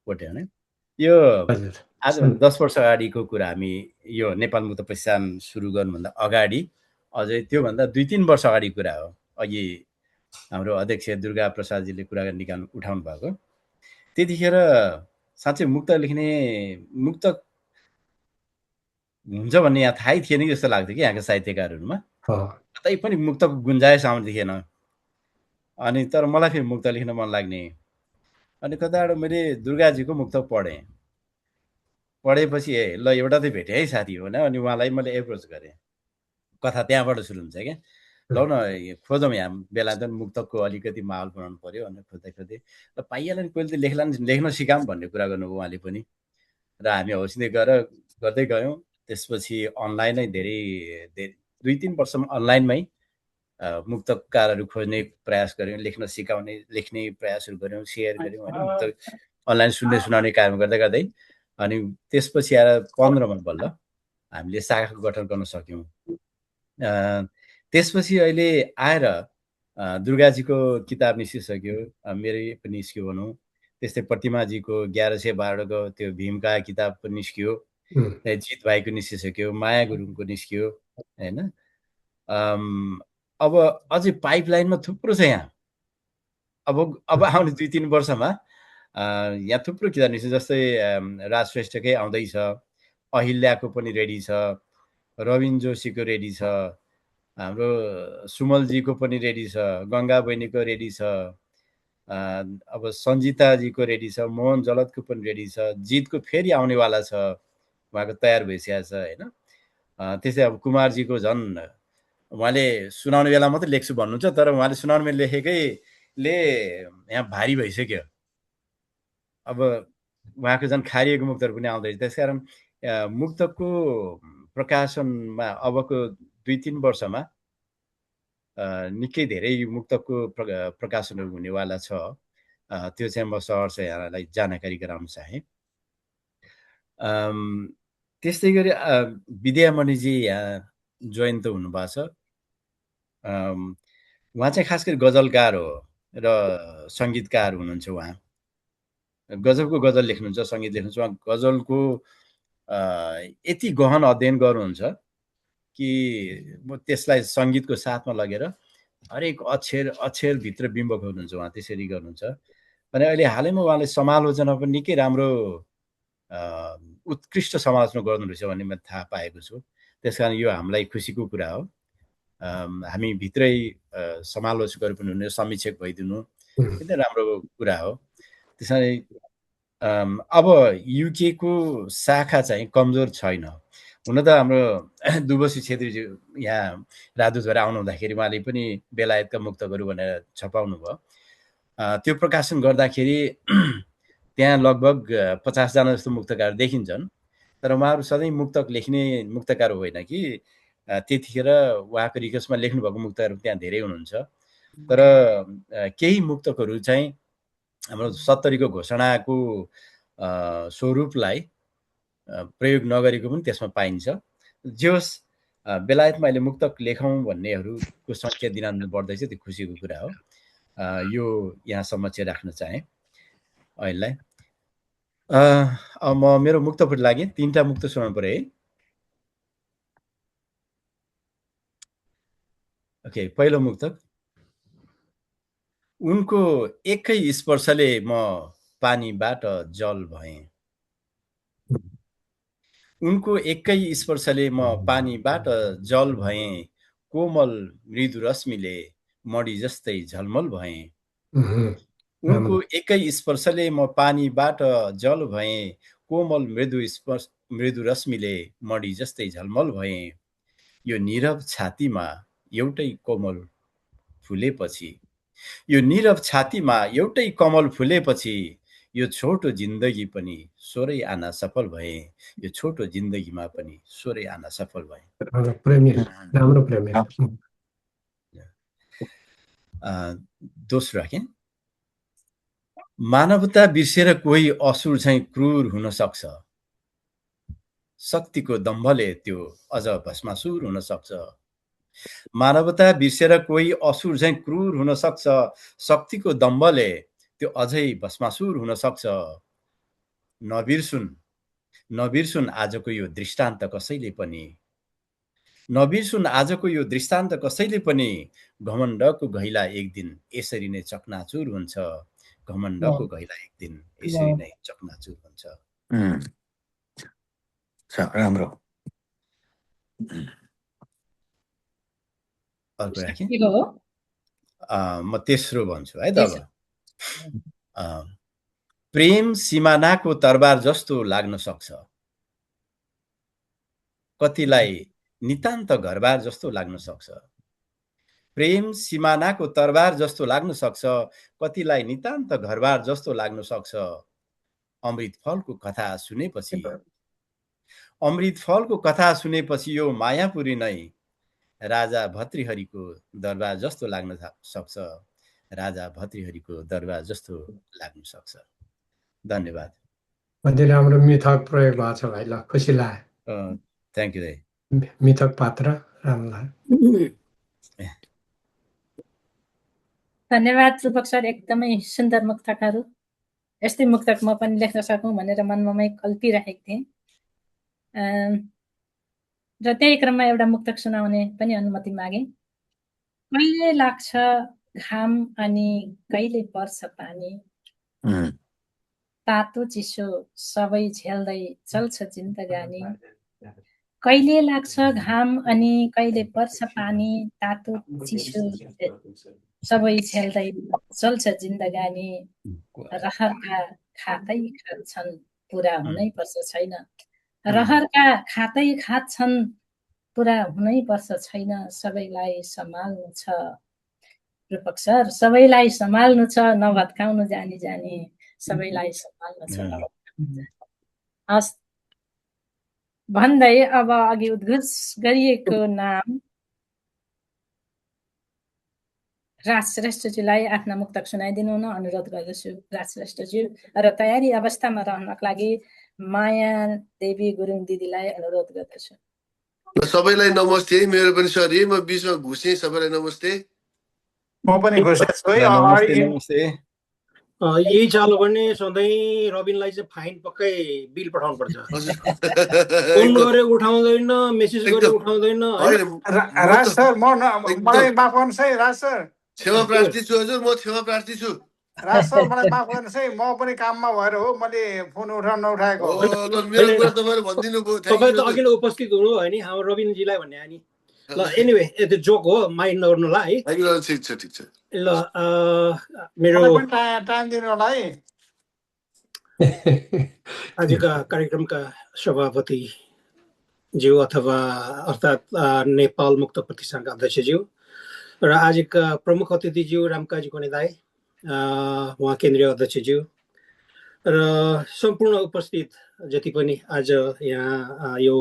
कोटे होइन। यो आजभन्दा 10 वर्ष अगाडिको कुरा, हामी यो नेपाल मुक्त प्रस्थान सुरु गर्नुभन्दा अगाडि, अझै त्योभन्दा 2-3 वर्ष अगाडि कुरा हो। अघि हाम्रो अध्यक्ष दुर्गा प्रसादजीले कुरा उठाउनु भएको, त्यतिखेर साँच्चै मुक्त हुन्छ भन्ने यहाँ थाहै थिएन कि जस्तो लाग्थ्यो कि यहाँका साहित्यकारहरूमा। कतै पनि मुक्तको गुन्जाइस आउँदैन। अनि तर मलाई फेरि मुक्त लेख्न मन लाग्ने, अनि कताबाट मैले दुर्गाजीको मुक्तक पढेपछि ल एउटा त भेटेँ है साथी हो न। अनि उहाँलाई मैले एप्रोच गरेँ, कथा त्यहाँबाट सुरु हुन्छ क्या। ल न खोजौँ, यहाँ बेलायतमा मुक्तकको अलिकति माहौल बनाउनु पर्यो भनेर खोज्दै ल पाइहाल्यो नि, पहिले त लेख्न सिकाऊँ भन्ने कुरा गर्नुभयो उहाँले पनि। र हामी हौसिँदै गर्दै गयौँ। त्यसपछि अनलाइनै धेरै 2-3 वर्षमा अनलाइनमै मुक्तकारहरू खोज्ने प्रयास गऱ्यौँ, लेख्ने प्रयासहरू गऱ्यौँ, सेयर गऱ्यौँ होइन, मुक्तक अनलाइन सुनाउने काम गर्दै अनि त्यसपछि आएर 15मा बल्ल हामीले शाखा गठन गर्न सक्यौँ। त्यसपछि अहिले आएर दुर्गाजीको किताब निस्किसक्यो, मेरै पनि निस्क्यो भनौँ। त्यस्तै प्रतिमाजीको 1112को त्यो भीमका किताब पनि निस्कियो, जित भाइको निस्किसक्यो, माया गुरुङको निस्कियो होइन। अब अझै पाइपलाइनमा थुप्रो छ यहाँ। अब आउने 2-3 वर्षमा यहाँ थुप्रो किताब निस्क्छ। जस्तै राज श्रेष्ठकै आउँदैछ, अहिल्याको पनि रेडी छ, रविन जोशीको रेडी छ, हाम्रो सुमलजीको पनि रेडी छ, गङ्गा बहिनीको रेडी छ, अब सञ्जिताजीको रेडी छ, मोहन जलदको पनि रेडी छ, जितको फेरि आउनेवाला छ, उहाँको तयार भइसकेको छ होइन। त्यसै अब कुमारजीको झन् उहाँले सुनाउने बेला मात्रै लेख्छु भन्नुहुन्छ, तर उहाँले सुनाउनेमा लेखेकैले यहाँ भारी भइसक्यो। अब उहाँको झन् खारिएको मुक्तहरू पनि आउँदैछ। त्यसकारण मुक्तको प्रकाशनमा अबको 2-3 वर्षमा निकै धेरै मुक्तको प्रकाशनहरू हुनेवाला छ। त्यो चाहिँ म सहर्ष यहाँलाई जानकारी गराउन चाहेँ। त्यस्तै गरी विद्यामणिजी यहाँ जोइन त हुनुभएको छ। उहाँ चाहिँ खास गरी गजलकार हो र सङ्गीतकार हुनुहुन्छ। उहाँ गजलको गजल लेख्नुहुन्छ, सङ्गीत लेख्नुहुन्छ। उहाँ गजलको यति गहन अध्ययन गर्नुहुन्छ कि त्यसलाई सङ्गीतको साथमा लगेर हरेक अक्षरभित्र बिम्ब खोज्नुहुन्छ। उहाँ त्यसरी गर्नुहुन्छ। अनि अहिले हालैमा उहाँले समालोचना पनि निकै राम्रो उत्कृष्ट समालोचना गर्नु रहेछ भन्ने मैले थाहा पाएको छु। त्यस कारण यो हामीलाई खुसीको कुरा हो। हामी भित्रै समालोचकहरू पनि हुने, समीक्षक भइदिनु एकदमै राम्रो कुरा हो। त्यसरी अब युकेको शाखा चाहिँ कमजोर छैन। हुन त हाम्रो दुबसी छेत्रीज्यू यहाँ राजदूत भएर आउनु हुँदाखेरि उहाँले पनि बेलायतका मुक्तकहरू भनेर छपाउनु भयो। त्यो प्रकाशन गर्दाखेरि त्यहाँ लगभग 50 जना जस्तो मुक्तकार देखिन्छन्। तर उहाँहरू सधैँ मुक्तक लेख्ने मुक्तकार होइन कि त्यतिखेर उहाँको रिक्वेस्टमा लेख्नुभएको मुक्तकहरू त्यहाँ धेरै हुनुहुन्छ। तर केही मुक्तकहरू चाहिँ हाम्रो 70को घोषणाको स्वरूपलाई प्रयोग नगरेको पनि त्यसमा पाइन्छ। जे होस्, बेलायतमा अहिले मुक्तक लेखौँ भन्नेहरूको सङ्ख्या दिनादिन बढ्दैछ, त्यो खुसीको कुरा हो। यो यहाँ समक्ष राख्न चाहेँ अहिले। अब म मेरो मुक्तपट्टि लागेँ। 3टा मुक्त सुनाउनु पऱ्यो है। ओके, पहिलो मुक्तक। उनको एकै स्पर्शले म पानीबाट जल भएँ। उनको एकै स्पर्शले म पानीबाट जल भएँ। कोमल मृदु रश्मिले मडी जस्तै झलमल भएँ। उनको एकै स्पर्शले म पानीबाट जल भएँ। कोमल मृदु रश्मिले मडी जस्तै झलमल भएँ। यो नीरव छातीमा एउटै कमल फुलेपछि यो छोटो जिन्दगी पनि सोरै आना सफल भए। यो छोटो जिन्दगीमा पनि सोरै आना सफल भए। राम्रो प्रेम। दोस्रो राखेँ। मानवता बिर्सेर कोही असुर झैँ क्रूर हुन सक्छ। शक्तिको दम्भले त्यो अझ भस्मासुर हुन सक्छ। मानवता बिर्सेर कोही असुर झैँ क्रूर हुन सक्छ। शक्तिको दम्भले त्यो अझै भस्मासुर हुन सक्छ। नबिर्सुन आजको यो दृष्टान्त कसैले पनि। घमण्डको घैला एक दिन यसरी नै चकनाचुर हुन्छ। राम्रो। अर्को राखेँ। म तेस्रो भन्छु है त। अब प्रेम सिमानाको तरबार जस्तो लाग्न सक्छ। कतिलाई नितान्त घरबार जस्तो लाग्न सक्छ। प्रेम सिमानाको तरबार जस्तो लाग्न सक्छ। कतिलाई नितान्त घरबार जस्तो लाग्न सक्छ। अमृत फलको कथा सुनेपछि यो मायापुरी नै राजा भतृहरिको दरबार जस्तो लाग्न सक्छ। धन्यवाद। कति राम्रो मिथक प्रयोग भएको छ भाइ। ल खुसी लाग्यो। थ्याङ्क यू दाइ। मिथक पात्र राम्रो लाग्यो। धन्यवाद रूपक सर, एकदमै सुन्दर मुक्तकहरू। यस्तै मुक्तक म पनि लेख्न सकौँ भनेर मनमा कल्पिरहेको थिएँ। र त्यही क्रममा एउटा मुक्तक सुनाउने पनि अनुमति मागे। कहिले लाग्छ घाम अनि कहिले पर्छ पानी। तातो चिसो सबै झेल्दै चल्छ जिन्दगानी। कहिले लाग्छ घाम अनि कहिले पर्छ पानी। तातो चिसो सबै झेल्दै चल्छ जिन्दगानी। रहरका खातै खान्छन् पुरा हुनै पर्छ छैन। रहरका खातै खान्छन् पुरा हुनै पर्छ छैन। सबैलाई सम्हाल्नु छ रूपक सर, सबैलाई सम्हाल्नु छ। नभत्काउनु जानी जानी सबैलाई सम्हाल्नु छ। हस् भन्दै अब अघि उद्घोष गरिएको नाम राज श्रेष्ठज्यूलाई आफ्ना मुक्तक सुनाइदिनु हुन अनुरोध गर्दछु। राज श्रेष्ठज्यू र तयारी अवस्थामा रहनको लागि माया देवी गुरुङ दिदीलाई अनुरोध गर्दछु। सबैलाई नमस्ते। मेरो पनि सरी, म बिचमा घुसेँ। सबैलाई नमस्ते। म पनि घुसेको छु है। यही चालु गर्ने सधैँ रबिनलाई चाहिँ फाइन पक्कै बिल पठाउनु पर्छ। फोन गरे उठाउँदैन, मेसेज गरे उठाउँदैन। राज सर मलाई माफ गर्नुहोस् है। राज सर क्षमा प्रार्थी छु हजुर, म क्षमा प्रार्थी छु। राज सर मलाई माफ गर्नुहोस् है, म पनि काममा भएर हो मैले फोन नउठाएको। मेरो कुरा तपाईँले भनिदिनु भयो। तपाईँ त अघि नै उपस्थित हुनु भयो नि हाम्रो रबिनजीलाई भन्ने नि। ल एनिवे त्यो जोक हो, माइन्ड नगर्नु ल है। ठिक छ। ल मेरो टाइम दिनु होला है। आजका कार्यक्रमका सभापति ज्यू अर्थात् नेपाल मुक्त प्रतिष्ठानका अध्यक्षज्यू र आजका प्रमुख अतिथिज्यू रामकाजी कोने दाई, उहाँ केन्द्रीय अध्यक्षज्यू र सम्पूर्ण उपस्थित जति पनि आज यहाँ यो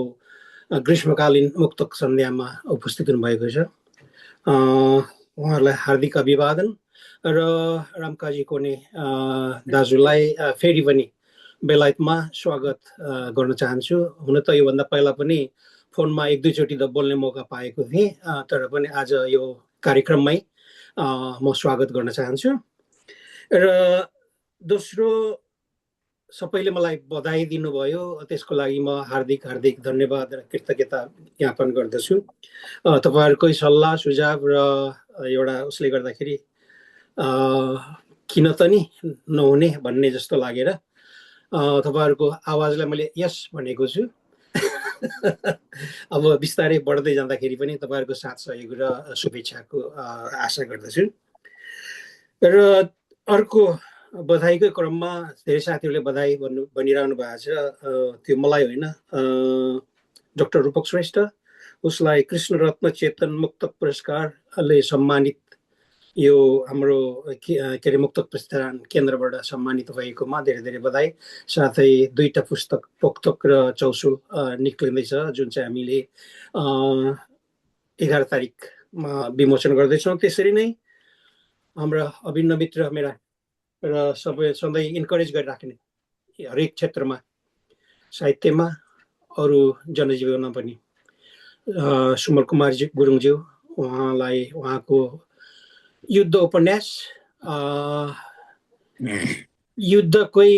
ग्रीष्मकालीन मुक्तक सन्ध्यामा उपस्थित हुनुभएको छ, उहाँहरूलाई हार्दिक अभिवादन। र रामकाजी कोने दाजुलाई फेरि पनि बेलायतमा स्वागत गर्न चाहन्छु। हुन त योभन्दा पहिला पनि फोनमा एक दुईचोटि त बोल्ने मौका पाएको थिएँ, तर पनि आज यो कार्यक्रममै म स्वागत गर्न चाहन्छु। र दोस्रो, सबैले मलाई बधाई दिनुभयो, त्यसको लागि म हार्दिक धन्यवाद र कृतज्ञता ज्ञापन गर्दछु। तपाईँहरूकै सल्लाह सुझाव र एउटा उसले गर्दाखेरि किन त नि नहुने भन्ने जस्तो लागेर तपाईँहरूको आवाजलाई मैले यस भनेको छु। अब बिस्तारै बढ्दै जाँदाखेरि पनि तपाईँहरूको साथ सहयोग र शुभेच्छाको आशा गर्दछु। र अर्को बधाईकै क्रममा धेरै साथीहरूले बधाई भनिरहनु भएको छ। त्यो मलाई होइन, डाक्टर रूपक श्रेष्ठ, उसलाई कृष्ण रत्न चेतन मुक्तक पुरस्कारले सम्मानित, यो हाम्रो के अरे मुक्तक प्रस्थान केन्द्रबाट सम्मानित भएकोमा धेरै धेरै बधाई। साथै 2टा पुस्तक पोक्तक र चौसुल निक्लिँदैछ, जुन चाहिँ हामीले 11 तारिकमा विमोचन गर्दैछौँ। त्यसरी नै हाम्रा अभिन्न मित्र मेरा र सबै सधैँ इन्करेज गरिराख्ने हरेक क्षेत्रमा, साहित्यमा, अरू जनजीवनमा पनि, सुमल कुमार गुरुङज्यू, उहाँलाई उहाँको युद्ध उपन्यास, युद्धकै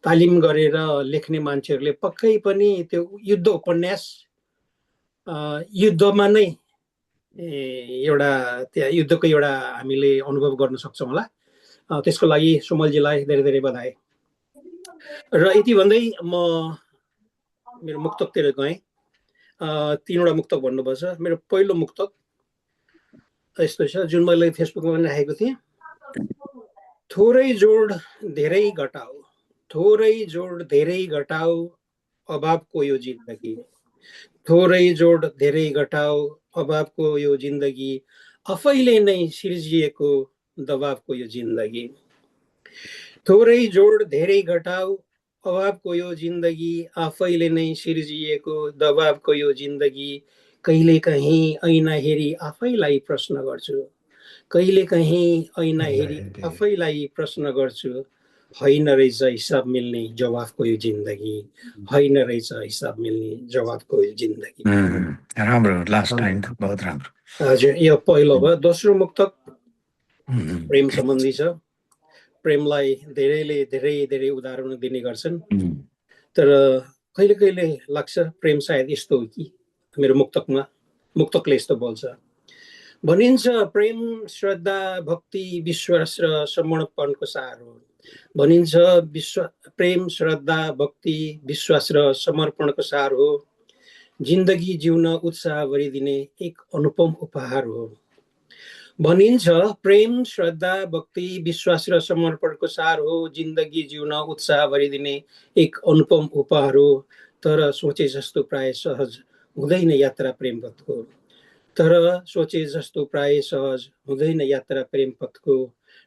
तालिम गरेर लेख्ने मान्छेहरूले पक्कै पनि त्यो युद्ध उपन्यास युद्धमा नै एउटा त्यहाँ युद्धको एउटा हामीले अनुभव गर्न सक्छौँ होला। त्यसको लागि सुमलजीलाई धेरै धेरै बधाई। र यति भन्दै म मेरो मुक्तकतिर गएँ। 3वटा मुक्तक भन्नुपर्छ। मेरो पहिलो मुक्तक यस्तो छ, जुन मैले फेसबुकमा पनि राखेको थिएँ। थोरै जोड धेरै घटाऊ, थोरै जोड धेरै घटाऊ अभावको यो जिन्दगी, थोरै जोड धेरै घटाऊ अभावको यो जिन्दगी, आफैले नै सिर्जिएको दबावको यो जिन्दगी। थोरै जोड धेरै घटाऊ अभावको यो जिन्दगी, आफैले नै सिर्जिएको दबावको यो जिन्दगी। कहिले कहीँ ऐना हेरी आफैलाई प्रश्न गर्छु, कहिले कहीँ ऐना हेरी आफैलाई प्रश्न गर्छु, होइन रहेछ हिसाब मिल्ने जवाफको यो जिन्दगी, होइन रहेछ हिसाब मिल्ने जवाफको यो जिन्दगी। राम्रो, लास्ट लाइन बहुत राम्रो। हजुर, यो पहिलो भयो। दोस्रो मुक्तक प्रेम सम्बन्धी छ। प्रेमलाई धेरैले धेरै धेरै उदाहरण दिने गर्छन्, तर कहिले कहिले लाग्छ प्रेम सायद यस्तो हो कि। मेरो मुक्तकले यस्तो बोल्छ। भनिन्छ प्रेम श्रद्धा भक्ति विश्वास र समर्पणको सार हो। भनिन्छ प्रेम श्रद्धा भक्ति विश्वास र समर्पणको सार हो। जिन्दगी जिउन उत्साह भरिदिने एक अनुपम उपहार हो। भनिन्छ प्रेम श्रद्धा भक्ति विश्वास र समर्पणको सार हो। जिन्दगी जिउन उत्साह भरिदिने एक अनुपम उपहार हो। तर सोचे जस्तो प्राय सहज हुँदैन यात्रा प्रेम पथको, तर सोचे जस्तो प्राय सहज हुँदैन यात्रा प्रेम पथको।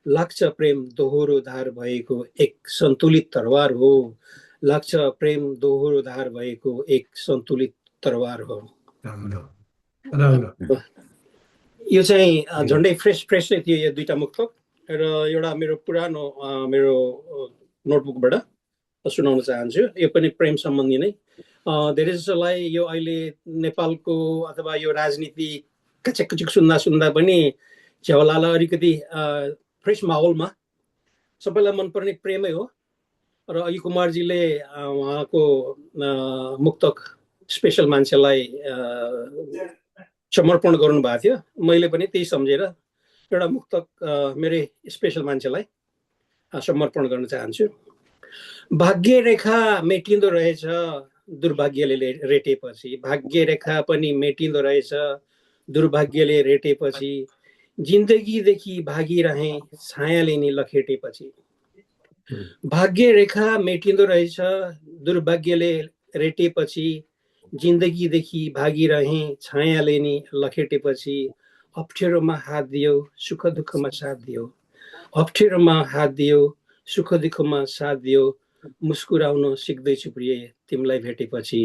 लाग्छ प्रेम दोहोरो धार भएको एक सन्तुलित तरवार हो। लाग्छ प्रेम दोहोरो धार भएको एक सन्तुलित तरवार हो। यो चाहिँ झन्डै फ्रेस नै थियो यो 2टा मुक्तक। र एउटा मेरो पुरानो मेरो नोटबुकबाट सुनाउन चाहन्छु। यो पनि प्रेम सम्बन्धी नै। धेरै जसोलाई यो अहिले नेपालको अथवा यो राजनीति कचेक सुन्दा पनि झ्याउलाला अलिकति फ्रेस माहौलमा सबैलाई मनपर्ने प्रेमै हो। र अघि कुमारजीले उहाँको मुक्तक स्पेसल मान्छेलाई समर्पण गर्नुभएको थियो। मैले पनि त्यही सम्झेर एउटा मुक्तक मेरै स्पेसल मान्छेलाई समर्पण गर्न चाहन्छु। भाग्य रेखा मेटिँदो रहेछ दुर्भाग्यले रेटेपछि, भाग्य रेखा पनि मेटिँदो रहेछ दुर्भाग्यले रेटेपछि। जिन्दगीदेखि भागिरहे छायाले नि लखेटेपछि। भाग्य रेखा मेटिँदो रहेछ दुर्भाग्यले रेटेपछि। जिन्दगीदेखि भागिरहे छायाले नि लखेटेपछि। अप्ठ्यारोमा हात दियो सुख दुःखमा साथ दियो, अप्ठ्यारोमा हात दियो सुख दुःखमा साथ दियो। मुस्कुराउन सिक्दैछु प्रिय तिमीलाई भेटेपछि,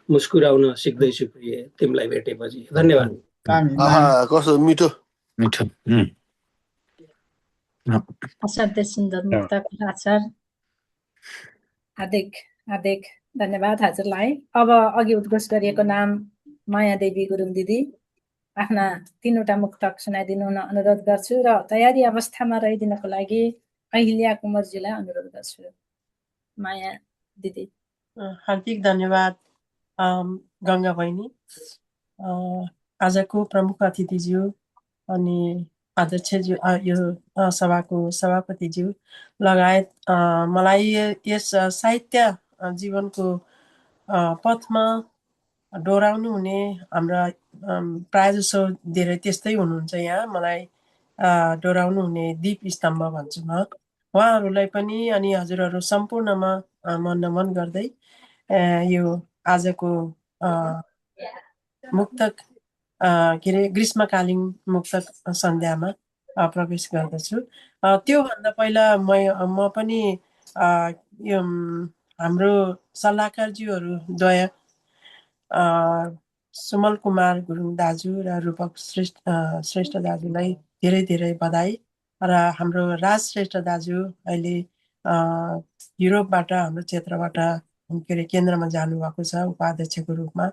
मुस्कुराउन सिक्दैछु प्रिय तिमीलाई भेटेपछि। धन्यवाद। कस्तो मिठो मिठो। असाध्यै सुन्दर मुक्तक आचार। हार्दिक धन्यवाद हजुरलाई। अब अघि उद्घोष गरिएको नाम मायादेवी गुरुङ दिदी, आफ्ना 3वटा मुक्तक सुनाइदिनु हुन अनुरोध गर्छु र तयारी अवस्थामा रहिदिनको लागि अहिल्या कुमारजीलाई अनुरोध गर्छु। माया दिदी। हार्दिक धन्यवाद गङ्गा बहिनी, आजको प्रमुख अतिथिज्यू अनि अध्यक्षज्यू, यो सभाको सभापतिज्यू लगायत मलाई यस साहित्य जीवनको पथमा डोराउनु हुने हाम्रा प्रायःजसो धेरै त्यस्तै हुनुहुन्छ यहाँ। मलाई डोराउनु हुने दीप स्तम्भ भन्छु म। उहाँहरूलाई पनि अनि हजुरहरू सम्पूर्णमा म नमन गर्दै यो आजको मुक्तक के अरे ग्रीष्मकालीन मुक्तक सन्ध्यामा प्रवेश गर्दछु। त्योभन्दा पहिला म पनि यो हाम्रो सल्लाहकारज्यूहरूद्वय सुमल कुमार गुरुङ दाजु र रूपक श्रेष्ठ दाजुलाई धेरै धेरै बधाई। र हाम्रो राज श्रेष्ठ दाजु अहिले युरोपबाट हाम्रो क्षेत्रबाट के अरे केन्द्रमा जानुभएको छ उपाध्यक्षको रूपमा।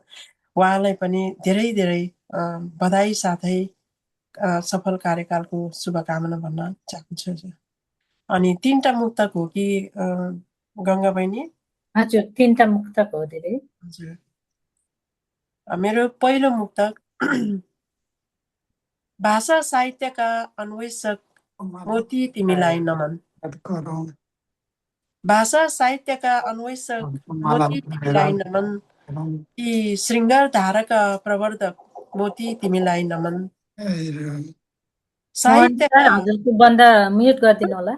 उहाँलाई पनि धेरै धेरै बधाई साथै सफल कार्यकालको शुभकामना भन्न चाहन्छु। अनि 3टा मुक्तक हो कि गङ्गा बहिनी? हजुर, 3टा मुक्तक हो दिदी। हजुर, मेरो पहिलो मुक्तक भाषा साहित्यका अन्वेषक मोती तिमीलाई नमन। भाषा साहित्यका अन्वेषक मोती तिमीलाई नमन, यी श्रृङ्गार धाराका प्रवर्धक मोती तिमीलाई नमन। साहित्यका हजुरको बन्द म्युट गरिदिनु होला।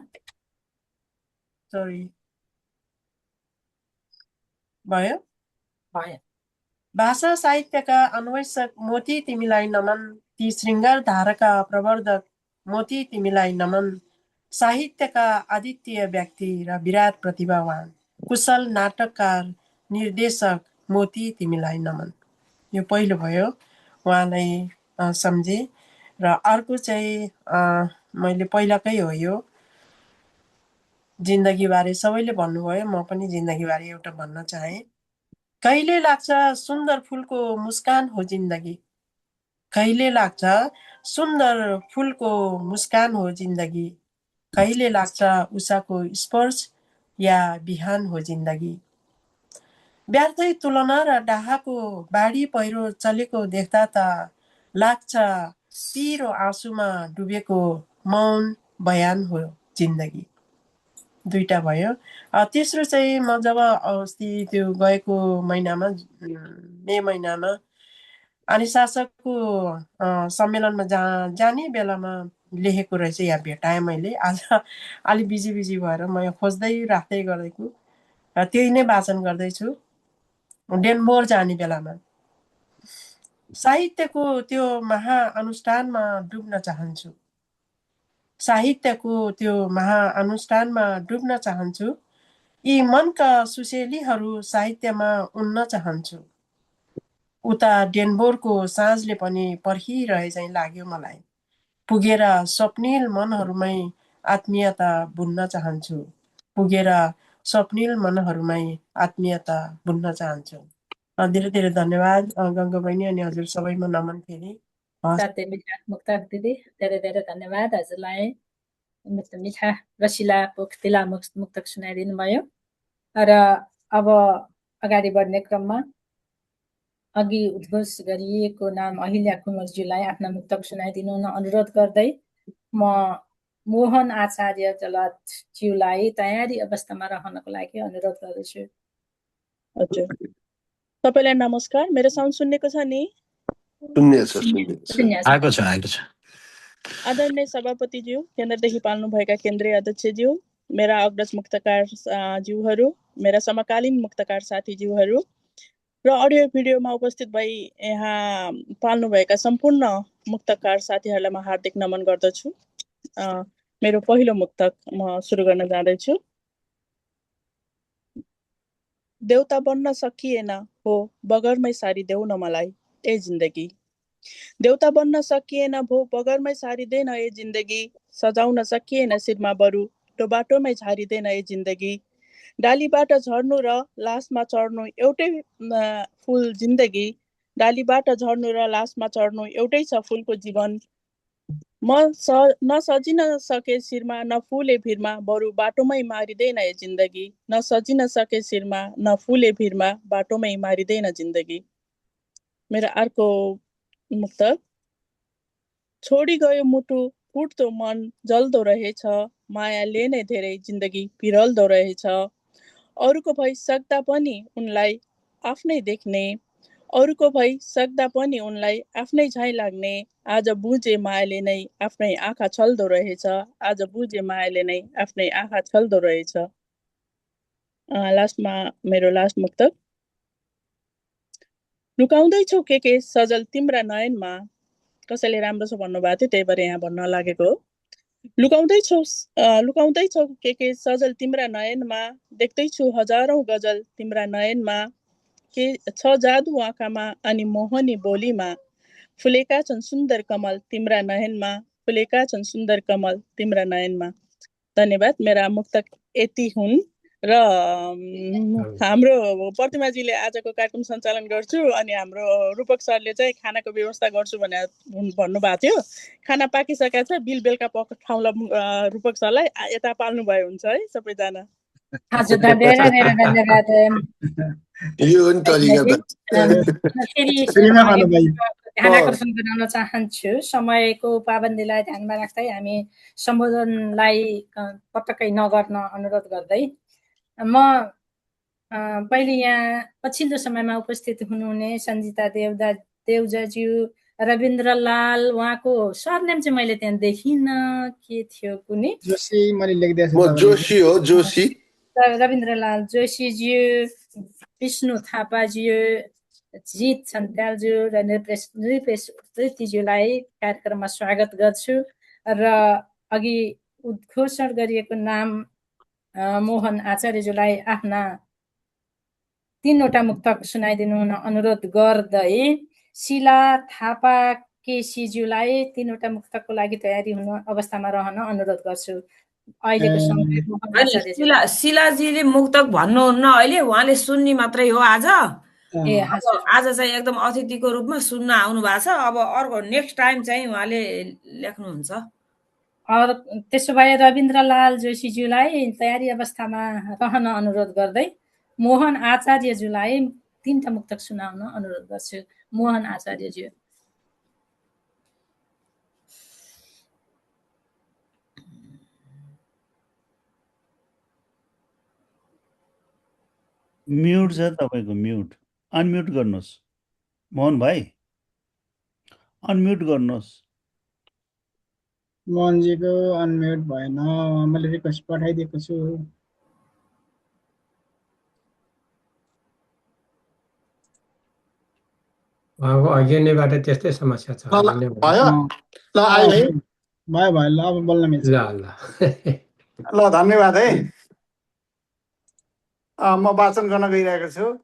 सरी, भयो? भाषा साहित्यका अन्वेषक मोती तिमीलाई नमन, ती श्रृङ्गार धाराका प्रवर्धक मोती तिमीलाई नमन। साहित्यका अद्वितीय व्यक्ति र विराट प्रतिभावान कुशल नाटककार निर्देशक मोती तिमीलाई नमन। यो पहिलो भयो, उहाँलाई सम्झे। र अर्को चाहिँ मैले पहिलाकै हो, यो जिन्दगीबारे सबैले भन्नुभयो, म पनि जिन्दगीबारे एउटा भन्न चाहे। कहिले लाग्छ सुन्दर फुलको मुस्कान हो जिन्दगी, कहिले लाग्छ सुन्दर फुलको मुस्कान हो जिन्दगी, कहिले लाग्छ उषाको स्पर्श या बिहान हो जिन्दगी। व्यर्थै तुलना र डाहाको बाढी पहिरो चलेको देख्दा त लाग्छ पिरो आँसुमा डुबेको मौन बयान हो जिन्दगी। 2टा भयो। तेस्रो चाहिँ म जब अस्ति त्यो गएको महिनामा मे महिनामा अनि शासकको सम्मेलनमा जाने बेलामा लेखेको रहेछ, यहाँ भेटाएँ मैले। आज अलि बिजी भएर म खोज्दै राख्दै गरेको त्यही नै वाचन गर्दैछु। डेनभोर जाने बेलामा साहित्यको त्यो महाअनुष्ठानमा डुब्न चाहन्छु, साहित्यको त्यो महाअनुष्ठानमा डुब्न चाहन्छु, यी मनका सुशेलीहरू साहित्यमा उन्न चाहन्छु। उता डेनभोरको साँझले पनि पर्खिरहे चाहिँ लाग्यो मलाई, पुगेर स्वप्निल मनहरूमै आत्मीयता बुन्न चाहन्छु, पुगेर स्वप्निल मनहरूमै आत्मीयता बुन्न चाहन्छु। धेरै धेरै धन्यवाद गङ्गा बहिनी अनि हजुर सबैमा नमन फेरि। साथै मिठा मुक्तक दिदी, धेरै धेरै धन्यवाद हजुरलाई। मिठा रसिला पोखतिला मुक्तक सुनाइदिनु भयो। र अब अगाडि बढ्ने क्रममा अघि उद्घोष गरिएको नाम अहिल्या कुँवरज्यूलाई आफ्ना मुक्तक सुनाइदिनु अनुरोध गर्दै म मोहन आचार्य जलजज्यूलाई तयारी अवस्थामा रहनको लागि अनुरोध गर्दछु। हजुर, तपाईलाई नमस्कार। मेरो साउन्ड सुन्नेको छ नि? आएको छ। आदरणीय सभापतिज्यू, केन्द्रदेखि पाल्नुभएका केन्द्रीय अध्यक्षज्यू, मेरा अग्रज मुक्तकार ज्यूहरू, मेरा समकालीन मुक्तकार साथीज्यूहरू र अडियो भिडियोमा उपस्थित भई यहाँ पाल्नुभएका सम्पूर्ण मुक्तकार साथीहरूलाई म हार्दिक नमन गर्दछु। मेरो पहिलो मुक्तक म सुरु गर्न जाँदैछु। देउता बन्न सकिएन हो बगरमै सारी देऊ न मलाई ए जिन्दगी, देउता बन्न सकिएन भो बगरमै सारिदेन ए जिन्दगी, सजाउन सकिएन शिरमा बरु त्यो बाटोमै झारिदेन ए जिन्दगी, डालीबाट झर्नु र लासमा चढ्नु एउटै फुल जिन्दगी, डालीबाट झर्नु र लासमा चढ्नु एउटै छ फुलको जीवन, म नसजिन सके शिरमा न फुले भिरमा बरु बाटोमै मारिँदैन ए जिन्दगी, नसजिन सके शिरमा न फुले भिरमा बाटोमै मारिँदैन जिन्दगी। मेरो अर्को मुक्तक, छोडी गयो मुटु फुट्दो मन जल्दो रहेछ, मायाले नै धेरै जिन्दगी पिरल्दो रहेछ, अरूको भइसक्दा पनि उनलाई आफ्नै देख्ने, अरूको भई सक्दा पनि उनलाई आफ्नै झैँ लाग्ने। आज बुझे मायाले नै आफ्नै आँखा छल्दो रहेछ, आज बुझे मायाले नै आफ्नै आँखा छल्दो रहेछ। लास्टमा मेरो लास्ट मुक्तक। लुकाउँदैछौ के सजल तिम्रा नयनमा, कसैले राम्रो छ भन्नुभएको थियो, त्यही भएर यहाँ भन्न लागेको हो। लुकाउँदैछौ के सजल तिम्रा नयनमा, देख्दैछु हजारौं गजल तिम्रा नयनमा। के छ जादु आँखामा अनि मोहनी बोलीमा, फुलेका छन् सुन्दर कमल तिम्रा नयनमा, फुलेका छन् सुन्दर कमल तिम्रा नयनमा। धन्यवाद। मेरा मुक्तक यति हुन् र हाम्रो प्रतिमाजीले आजको कार्यक्रम सञ्चालन गर्छु अनि हाम्रो रूपक सरले चाहिँ खानाको व्यवस्था गर्छु भनेर भन्नुभएको थियो। खाना पाकिसकेको छ, बिल बेलुका पठाउँला रूपक सरलाई, यता पाल्नु भयो हुन्छ है सबैजना। हजुर, धेरै धेरै धन्यवाद। ध्यान आकर्षण गराउन चाहन्छु, समयको पाबन्दीलाई ध्यानमा राख्दै हामी सम्बोधनलाई पटक्कै नगर्न अनुरोध गर्दै म पहिले यहाँ पछिल्लो समयमा उपस्थित हुनुहुने सन्जिता देउजाज्यू, रविन्द्रलाल, उहाँको सरनेम चाहिँ मैले त्यहाँ देखिनँ, के थियो कुनै जोशी, मैले लेख्दैछु जोशी हो, जोशी। रविन्द्रलाल जोशीज्यू, विष्णु थापाज्यू, जित सन्त्यालज्यू र नृपेशज्यूलाई कार्यक्रममा स्वागत गर्छु। र अघि उद्घोषण गरिएको नाम मोहन आचार्यज्यूलाई आफ्ना 3वटा मुक्तक सुनाइदिनु हुन अनुरोध गर्दै शिला थापा केसीज्यूलाई 3वटा मुक्तकको लागि तयारी हुनु अवस्थामा रहन अनुरोध गर्छु। अहिलेको शिलाजीले मुक्तक भन्नुहुन्न अहिले, उहाँले सुन्ने मात्रै हो आज। आज चाहिँ एकदम अतिथिको रूपमा सुन्न आउनु भएको छ। अब अर्को नेक्स्ट टाइम चाहिँ उहाँले लेख्नुहुन्छ। त्यसो भए रविन्द्रलाल जोशीज्यूलाई तयारी अवस्थामा रहन अनुरोध गर्दै मोहन आचार्यज्यूलाई 3टा मुक्तक सुनाउन अनुरोध गर्छु। मोहन आचार्यज्यू। म्युट छ तपाईँको, म्युट। अनम्युट गर्नुहोस् मोहन भाइ, अनम्युट गर्नुहोस्। मोहनजीको अनम्युट भएन, मैले रिक्वेस्ट पठाइदिएको छु। अघि नैबाट त्यस्तै समस्या छ। भयो ल अब बोल्न मिल्छ। ल धन्यवाद है। म वाचन गर्न गइरहेको छु।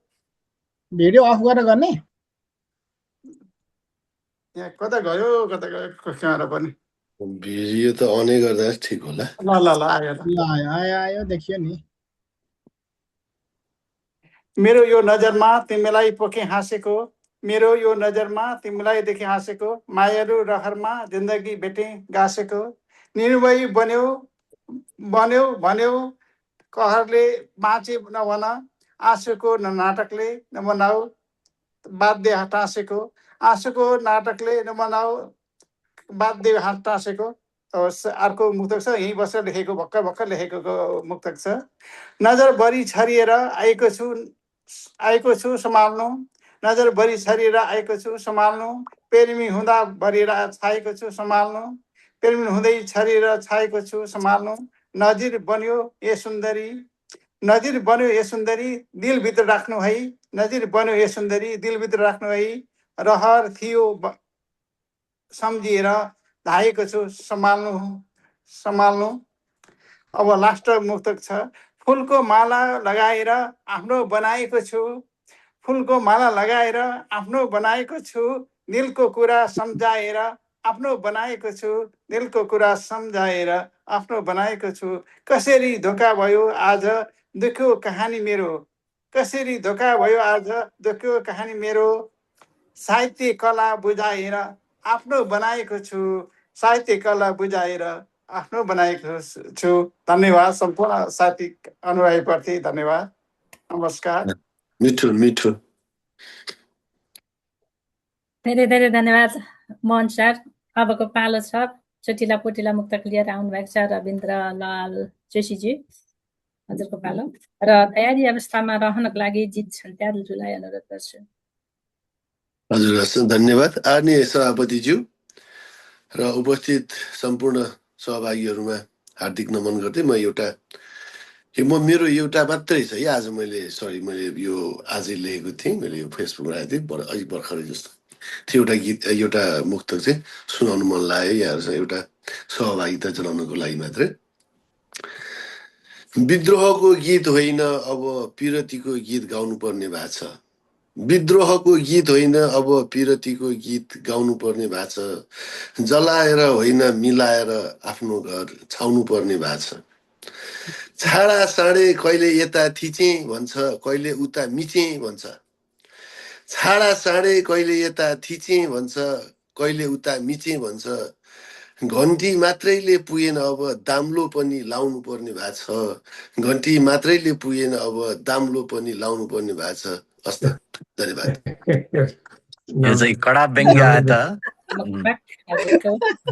भिडियो अफ गरेर गर्ने। यहाँ कता गयो क्यामेरा पनि। भिडियो त अनै गर्दा ठिक होला। ल आयो देखियो नि। मेरो यो नजरमा तिमीलाई पोखे हाँसेको, मेरो यो नजरमा तिमीलाई देखि हाँसेको, मायालु रहरमा जिन्दगी भेटे गाँसेको, निर्भय बन्यो भन्यो कहरले बाँचे नभन, आँसुको नाटकले नबनाऊ बाध्य टाँसेको, आँसुको नाटकले नबनाऊ बाध्य हात टाँसेको। अर्को मुक्तक छ, यहीँ बसेर लेखेको, भर्खर लेखेको मुक्तक छ। नजरभरि छरिएर आएको छु सम्हाल्नु, नजरभरि छरिएर आएको छु सम्हाल्नु, प्रेमी हुँदा भरिएर छाएको छु सम्हाल्नु, प्रेमी हुँदै छरिएर छाएको छु सम्हाल्नु, नजिर बन्यो ए सुन्दरी, नजिर बन्यो ए सुन्दरी दिलभित्र राख्नु है, नजिर बन्यो ए सुन्दरी दिलभित्र राख्नु है, रहर थियो सम्झिएर धाएको छु सम्हाल्नु। अब लास्ट मुक्तक छ। फुलको माला लगाएर आफ्नो बनाएको छु, फुलको माला लगाएर आफ्नो बनाएको छु, दिलको कुरा सम्झाएर आफ्नो बनाएको छु, दिलको कुरा सम्झाएर आफ्नो बनाएको छु। कसरी धोका भयो आज दुख्यो कहानी मेरो, कसरी धोका भयो आज दुख्यो कहानी मेरो, साहित्य कला बुझाएर आफ्नो बनाएको छु, साहित्य कला बुझाएर आफ्नो बनाएको छु। धन्यवाद सम्पूर्ण साथी अनुयायीप्रति धन्यवाद। नमस्कार। मिठो। धेरै धेरै धन्यवाद मोहन सर। अबको पालो छ चोटिला पोटिला मुक्तक लिएर आउनु भएको छ रविन्द्रलाल जोशीजी। हजुरको पालो र तयारी अवस्थामा रहनको लागि जित छन्त्यालज्यूलाई अनुरोध गर्छु। हजुर धन्यवाद आदरणीय सभापतिज्यू र उपस्थित सम्पूर्ण सहभागीहरूमा हार्दिक नमन गर्दै मेरो एउटा मात्रै छ है आज मैले यो आजै लेखेको थिएँ मैले यो फेसबुकमा राखेको थिएँ अलिक भर्खरै जस्तो थियो एउटा गीत एउटा मुक्तक चाहिँ सुनाउनु मन लाग्यो यहाँहरूसँग एउटा सहभागिता जनाउनको लागि मात्रै। विद्रोहको गीत होइन अब पिरतीको गीत गाउनु पर्ने भएको छ। विद्रोहको गीत होइन अब पिरतीको गीत गाउनु पर्ने भएको छ। जलाएर होइन मिलाएर आफ्नो घर छाउनु पर्ने भएको छ। छाडा साँडे कहिले यता थिचे भन्छ कहिले उता मिचे भन्छ। छाडा साँडे कहिले यता थिचे भन्छ कहिले उता मिचे भन्छ। घन्टी मात्रैले पुगेन अब दाम्लो पनि लाउनु पर्ने भएको छ। घन्टी मात्रैले पुगेन अब दाम्लो पनि लाउनु पर्ने भएको छ। हस्त धन्यवाद। यो चाहिँ कडा व्यङ्ग्य आयो त।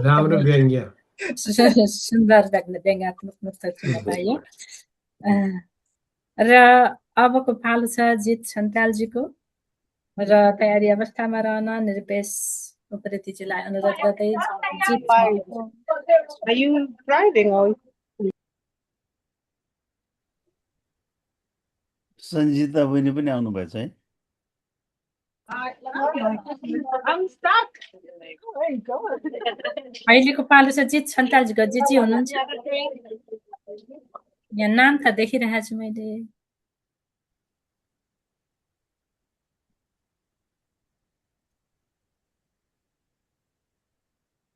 राम्रो व्यङ्ग्य सुन्दर व्यङ्ग्यात्मक मुक्तक सुन्न पाइयो। र अबको पालो छ जित छन्त्यालजीको र तयारी अवस्थामा रहन निरपेश उप्रेतीजीलाई अनुरोध गर्दै सञ्जिता बहिनी पनि आउनु भएछ है। अहिलेको पालो छ जित छन्त्यालजीको। जिजी हुनुहुन्छ? यहाँ नाम त देखिरहेको छु मैले।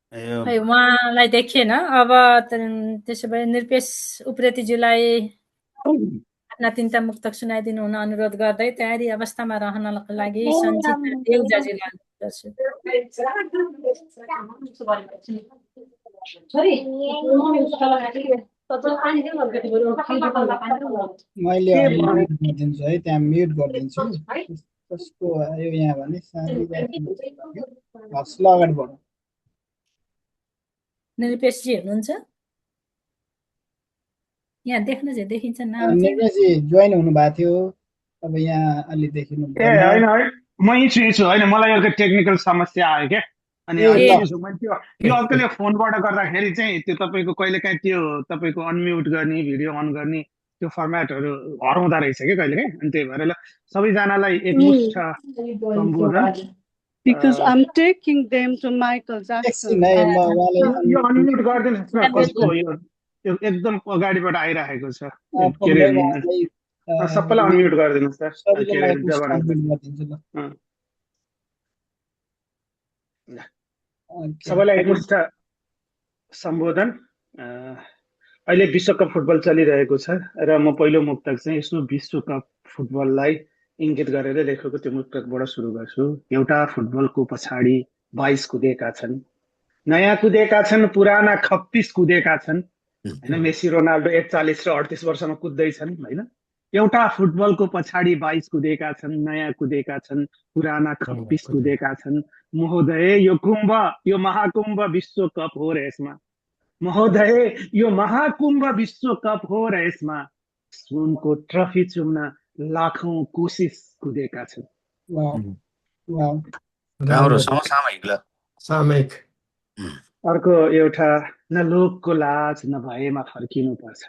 उहाँलाई देखिएन। अब त्यसो भए निरपेश उप्रेतीज्यूलाई आफ्ना 3टा मुक्तक सुनाइदिनु हुन अनुरोध गर्दै तयारी अवस्थामा रहनको लागि सञ्जित देउजाजीलाई अनुरोध गर्छु। मैले गरिदिन्छु है, त्यहाँ म्युट गरिदिन्छु। कसको आयो यहाँ भने अगाडि बढ्नु। निरपेशजी हुनुहुन्छ? यहाँ देख्नु चाहिँ देखिन्छ नाम। निरपेशजी जोइन हुनु भएको थियो, अब यहाँ अलि देखिनु ए हैन है मै छु हैन मलाई एउटा टेक्निकल समस्या आयो के अनि यो अर्कोले फोनबाट गर्दाखेरि चाहिँ त्यो तपाईको कहिलेकाहीँ त्यो तपाईको अनम्युट गर्ने भिडियो अन गर्ने त्यो फर्म्याटहरु हराउँदा रहेछ के कहिलेकाहीँ। अनि त्यही भएर सबैजनालाई एकमुष्ट सम्बोधन because I'm taking them to Michael Jackson. यो अनम्युट गर्दिनुस् न कसको यो एकदम अगाडिबाट आइराखेको छ के रे सबैलाई अनम्युट गरिदिनुस् त। सबैलाई एकमुष्ट सम्बोधन। अहिले विश्वकप फुटबल चलिरहेको छ र म पहिलो मुक्तक चाहिँ यसो विश्वकप फुटबललाई इङ्गित गरेर लेखेको त्यो मुक्तकबाट सुरु गर्छु। एउटा फुटबलको पछाडि 22 कुदेका छन्, नयाँ कुदेका छन्, पुराना 36 कुदेका छन् हैन। मेसी रोनाल्डो 41 र 38 वर्षमा कुद्दैछन् हैन। एउटा फुटबलको पछाडि 22 कुदेका छन्, नयाँ कुदेका छन्, पुराना 36 कुदेका छन्। महोदय यो महाकुम्भ विश्वकप हो र यसमा महोदय यो महाकुम्भ विश्वकप हो र यसमा सुनको ट्रफी चुम्न लाखौं कोसिस कुदेका छन्। राम्रो समसामयिक ल सामयिक। अर्को एउटा न लोकको लाज न भएमा फर्किनु पर्छ,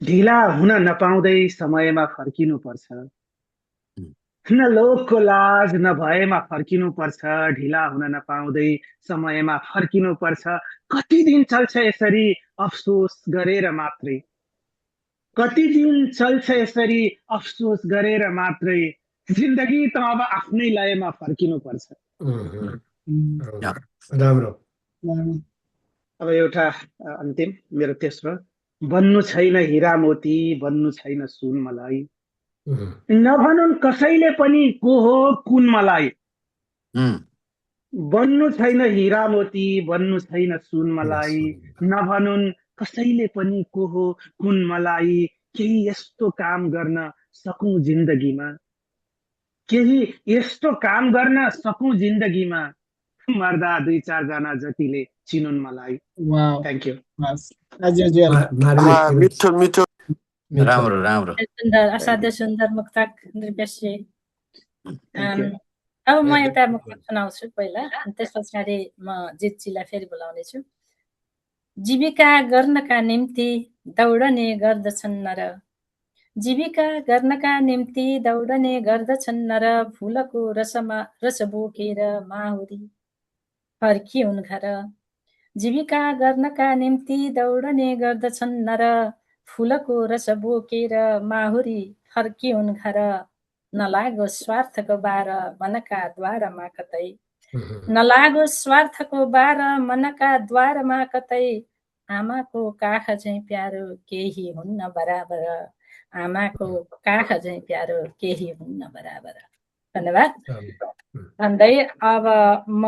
ढिला हुन नपाउँदै समयमा फर्किनु पर्छ। न लोकको लाज न भएमा फर्किनु पर्छ, ढिला हुन नपाउँदै समयमा फर्किनु पर्छ। कति दिन चल्छ यसरी अफसोस गरेर मात्रै, कति दिन चल्छ यसरी अफसोस गरेर मात्रै। जिन्दगी त अब आफ्नै लयमा फर्किनु पर्छ। राम्रो। अब एउटा अन्तिम मेरो तेस्रो। बन्नु छैन हिरा मोती, बन्नु छैन सुन मलाई, नभनुन् कसैले पनि को हो कुन मलाई। बन्नु छैन हिरा मोती, बन्नु छैन सुन मलाई, नभनुन् कसैले पनि को हो कुन मलाई। केही यस्तो काम गर्न सकौं जिन्दगीमा, केही यस्तो काम गर्न सकौं जिन्दगीमा, मर्दा 2-4 जना जतिले चिनुन् मलाई। Thank you. मिठो मिठो राम्रो राम्रो सुन्दर, असाध्य सुन्दर मुक्तक नृपेशजी। अब म एउटा मुक्तक सुनाउँछु पहिला, त्यस पछाडि म जितजीलाई फेरि बोलाउने छु। जीविका गर्नका निम्ति दौडने गर्दछन् नर, जीविका गर्नका निम्ति दौडने गर्दछन् नर, फुलको रस बोकेर माहुरी फर्किउन् घर। जीविका गर्नका निम्ति दौडने गर्दछन् नर, फुलको रस बोकेर माहुरी फर्किउन् घर। नलागो स्वार्थको बार मनका द्वारमा कतै, नलागो स्वार्थको बार मनका द्वारमा कतै, आमाको काख झैँ प्यारो केही हुन्न बराबर, आमाको काख झैँ प्यारो केही हुन्न बराबर। धन्यवाद भन्दै अब म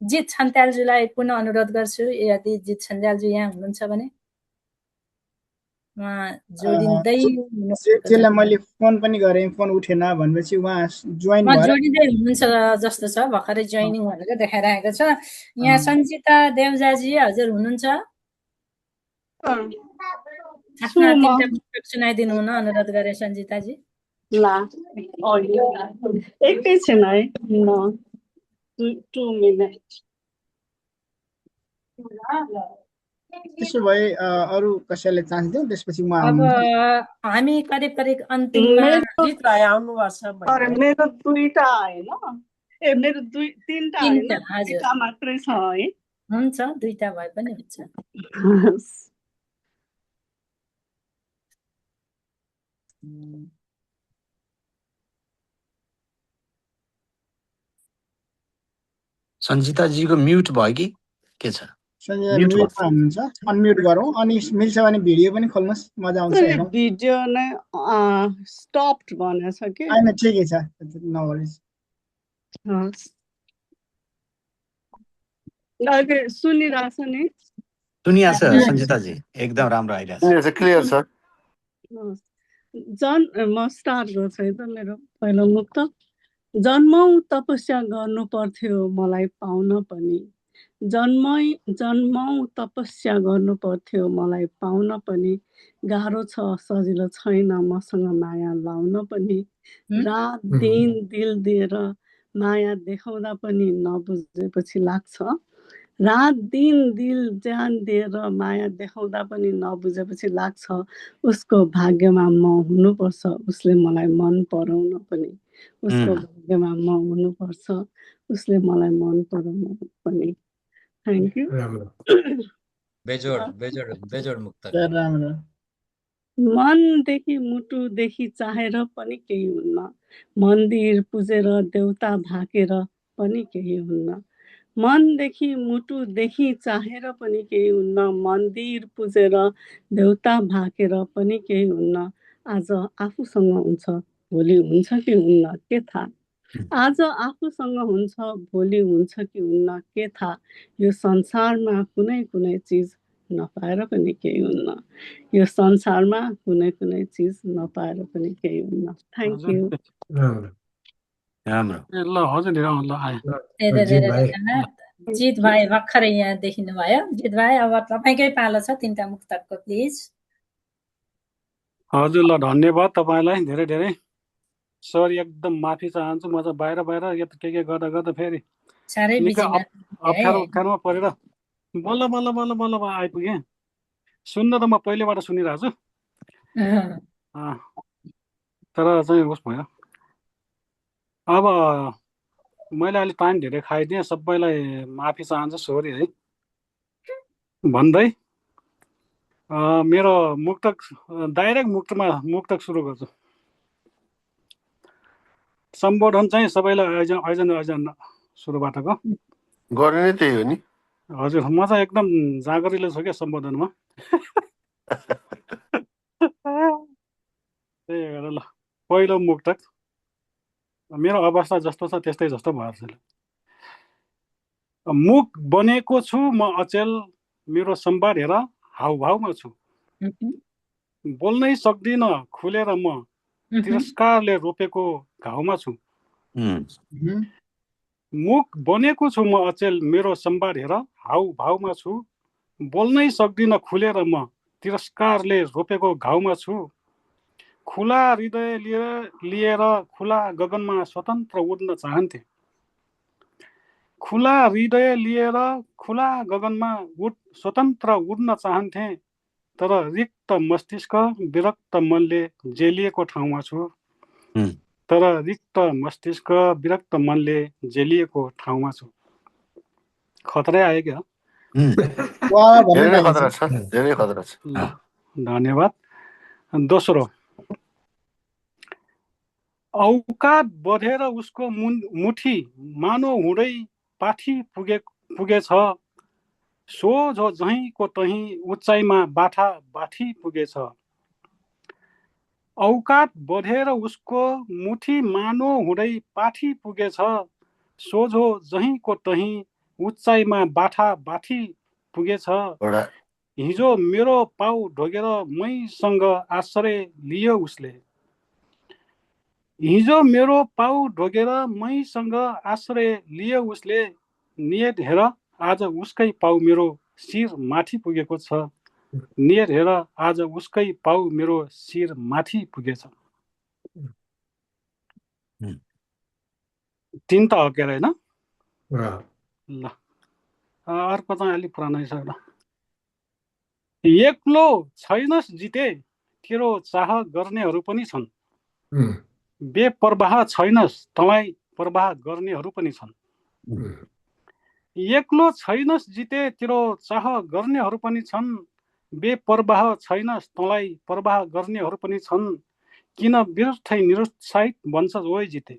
जित छन्त्यालज्यूलाई पुनः अनुरोध गर्छु, यदि जित छन्त्यालज्यू यहाँ हुनुहुन्छ भने जोडिँदै मैले फोन पनि गरेँ, फोन उठेन भनेपछि उहाँ जोइन भएर जोडिँदै हुनुहुन्छ जस्तो छ, भर्खरै जोइनिङ भनेर देखाइरहेको छ। यहाँ सञ्चिता देवजाजी हजुर हुनुहुन्छ? आफ्ना 3टा मुक्तक सुनाइदिनु हुन अनुरोध गरे सञ्चिताजी। एकैछिन है, 2 मिनट। त्यसो भए अरू कसैले चान्स दिउँ, त्यसपछि म अब हामी करिब अन्तिममा जित भाइ आउनु भएको छ। मेरो 2टा हैन, मेरो 3टा हैन, 2टा मात्रै छ है। हुन्छ, 2टा भए पनि हुन्छ। सञ्जिताजीको म्युट भयो कि के छ? म्युटमा हुनुहुन्छ, अनम्युट गरौँ, अनि मिल्छ भने भिडियो पनि खोल्नुहोस्, मजा आउँछ हेरौँ। भिडियो नै स्टप्ड भनेछ कि? हैन, ठिकै छ, नो वरिज। अहिले सुनिरहेछ नि? सुनिरहेछ सञ्जिताजी, एकदम राम्रो आइरहेछ, क्लियर छ। म स्टार्ट गर्छु है त मेरो पहिलो मुक्तक। जन्मौँ तपस्या गर्नु पर्थ्यो मलाई पाउन पनि, जन्मौँ तपस्या गर्नु पर्थ्यो मलाई पाउन पनि, गाह्रो छ सजिलो छैन मसँग माया लाउन पनि, रात दिन दिल दिएर माया देखाउँदा पनि नबुझेपछि लाग्छ, रात दिन दिल ज्यान दिएर माया देखाउँदा पनि नबुझेपछि लाग्छ, उसको भाग्यमा म हुनुपर्छ, उसले मलाई मन पराउन पनि, उसको भाग्यमा म हुनुपर्छ, उसले मलाई मन पराउन पनि। Thank you. बेजोड मुक्तक। मनदेखि मुटुदेखि चाहेर पनि केही हुन्न, मन्दिर पुजेर देउता भाकेर पनि केही हुन्न, मनदेखि मुटुदेखि चाहेर पनि केही हुन्न, मन्दिर पुजेर देउता भाकेर पनि केही हुन्न, आज आफूसँग हुन्छ भोलि हुन्छ कि हुन्न के थाहा, आज आफूसँग हुन्छ भोलि हुन्छ कि हुन्न के थाहा, यो संसारमा कुनै चिज नपाएर पनि केही हुन्न, यो संसारमा कुनै चिज नपाएर पनि केही हुन्न। Thank you. जित भाइ भर्खरै यहाँ देखिनु भयो। जित भाइ अब तपाईँकै पालो छ 3टा मुक्तकको, प्लिज। हजुर, ल धन्यवाद तपाईँलाई धेरै धेरै। सर एकदम माफी चाहन्छु, म चाहिँ बाहिर के गर्दा फेरि अप्ठ्यारोमा परेर बल्ल आइपुगेँ। सुन्न त म पहिलेबाट सुनिरहेको छु, तर चाहिँ उस भयो। अब मैले अलि टाइम धेरै खाइदिएँ, सबैलाई माफी चाहन्छु, सरी है भन्दै मेरो मुक्तक डाइरेक्ट मुक्तक सुरु गर्छु। सम्बोधन चाहिँ सबैलाई आइजन सुरुबाटको गर्ने नै त्यही हो नि। हजुर, म चाहिँ एकदम जागरिलो छु क्या सम्बोधनमा। त्यही भएर ल, पहिलो मुक्तक मेरो अवस्था जस्तो छ त्यस्तै जस्तो भएर छ। मुख बनेको छु म अचेल, मेरो सम्वाद हेर हाउभाउमा छु, बोल्नै सक्दिनँ खुलेर म तिरस्कारले रोपेको घाउमा छु, मुख बनेको छु म अचेल मेरो सम्वाद हेर, हाउभाउमा छु, बोल्नै सक्दिनँ खुलेर म, तिरस्कारले रोपेको घाउमा छु। खुला हृदय लिएर खुला गगनमा स्वतन्त्र उड्न चाहन्थे। खुला हृदय लिएर खुला गगनमा स्वतन्त्र उड्न चाहन्थे, तर रिक्त मस्तिष्क विरक्त मनले जेलिएको ठाउँमा छु। तर रिक्त मस्तिष्क विरक्त मनले जेलिएको ठाउँमा छु। खतरै आयो क्या? धेरै खतरा छ। धन्यवाद। दोस्रो, औकात बढेर उसको मुठी मानो हुँदै पाठी पुगेछ, सोझो जहीँको तहीँ उचाइमा बाठा बाठी पुगेछ। औकात बढेर उसको मुठी मानो हुँदै पाठी पुगेछ, सोझो जहीँको तहीँ उचाइमा बाठा बाठी पुगेछ। हिजो मेरो पाउ ढोगेर मैसँग आश्रय लियो उसले। हिजो मेरो पाउ ढोगेर मैसँग आश्रय लियो उसले। नियत हेर आज उसकै पाउ मेरो शिर माथि पुगेको छ। नियत हेर आज उसकै पाउ मेरो शिर माथि पुगेछ। 3 त हो के होइन? ल अर्को चाहिँ अलिक पुरानो छ। एक्लो छैनस् जिते, तेरो चाह गर्नेहरू पनि छन्। बेपरवाह छैनस्, तँलाई परवाह गर्नेहरू पनि छन्। एक्लो छैनस् जिते, तेरो चाह गर्नेहरू पनि छन्। बेपरवाह छैनस्, तँलाई परवाह गर्नेहरू पनि छन्। किन व्यर्थै निरुत्साहित बन्छस् ओइ जिते?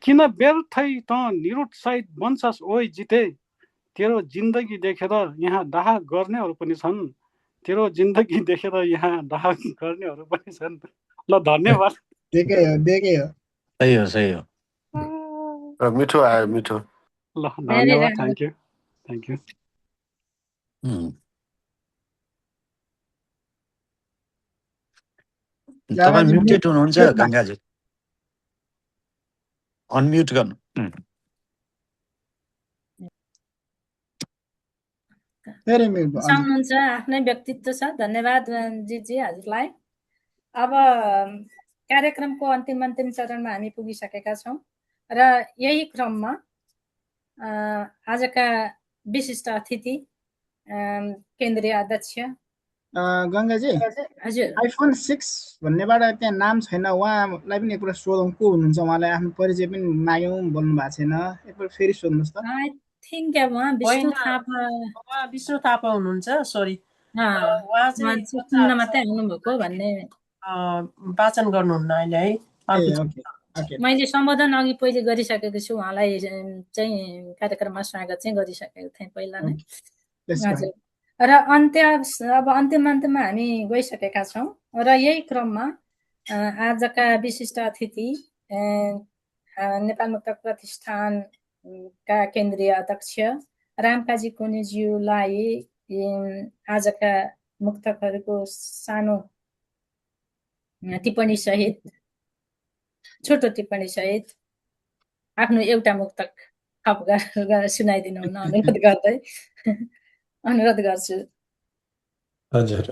किन व्यर्थै त निरुत्साहित बन्छस् ओइ जिते? तेरो जिन्दगी देखेर यहाँ डाह गर्नेहरू पनि छन्। तेरो जिन्दगी देखेर यहाँ डाह गर्नेहरू पनि छन्। ल धन्यवाद। सही हो। मिठो आयो, मिठो। ल धन्यवाद। Thank you. तपाईँ म्युटेड हुनुहुन्छ गङ्गाजी, अनम्युट गर्नु। साउनुहुन्छ, आफ्नै व्यक्तित्व छ। धन्यवाद जी हजुरलाई। अब कार्यक्रमको अन्तिम चरणमा हामी पुगिसकेका छौँ र यही क्रममा आजका विशिष्ट अतिथि केन्द्रीय अध्यक्ष गङ्गाजी, हजुर, आइफोन 6 भन्नेबाट त्यहाँ नाम छैन, उहाँलाई पनि एकपल्ट सोधौँ को हुनुहुन्छ, उहाँलाई आफ्नो परिचय पनि माग्यौँ, बोल्नु भएको छैन, एकपल्ट फेरि सोध्नुहोस् त। आई थिङ्क उहाँ विष्णु थापा हुनुहुन्छ। सरी, उहाँ चाहिँ सुन्न मात्रै आउनुभएको भन्ने वाचन गर्नुहुन्न अहिले है। मैले सम्बोधन अघि पहिले गरिसकेको छु, उहाँलाई चाहिँ कार्यक्रममा स्वागत चाहिँ गरिसकेको थिएँ पहिला नै। हजुर, र अब अन्त्यमा हामी गइसकेका छौँ र यही क्रममा आजका विशिष्ट अतिथि नेपाल मुक्त प्रतिष्ठानका केन्द्रीय अध्यक्ष रामकाजी कोनेज्यूलाई आजका मुक्तकहरूको सानो टिप्पणी सहित, छोटो टिप्पणी सहित आफ्नो एउटा मुक्तक थप सुनाइदिनु हुन अनुरोध गर्छु। हजुर,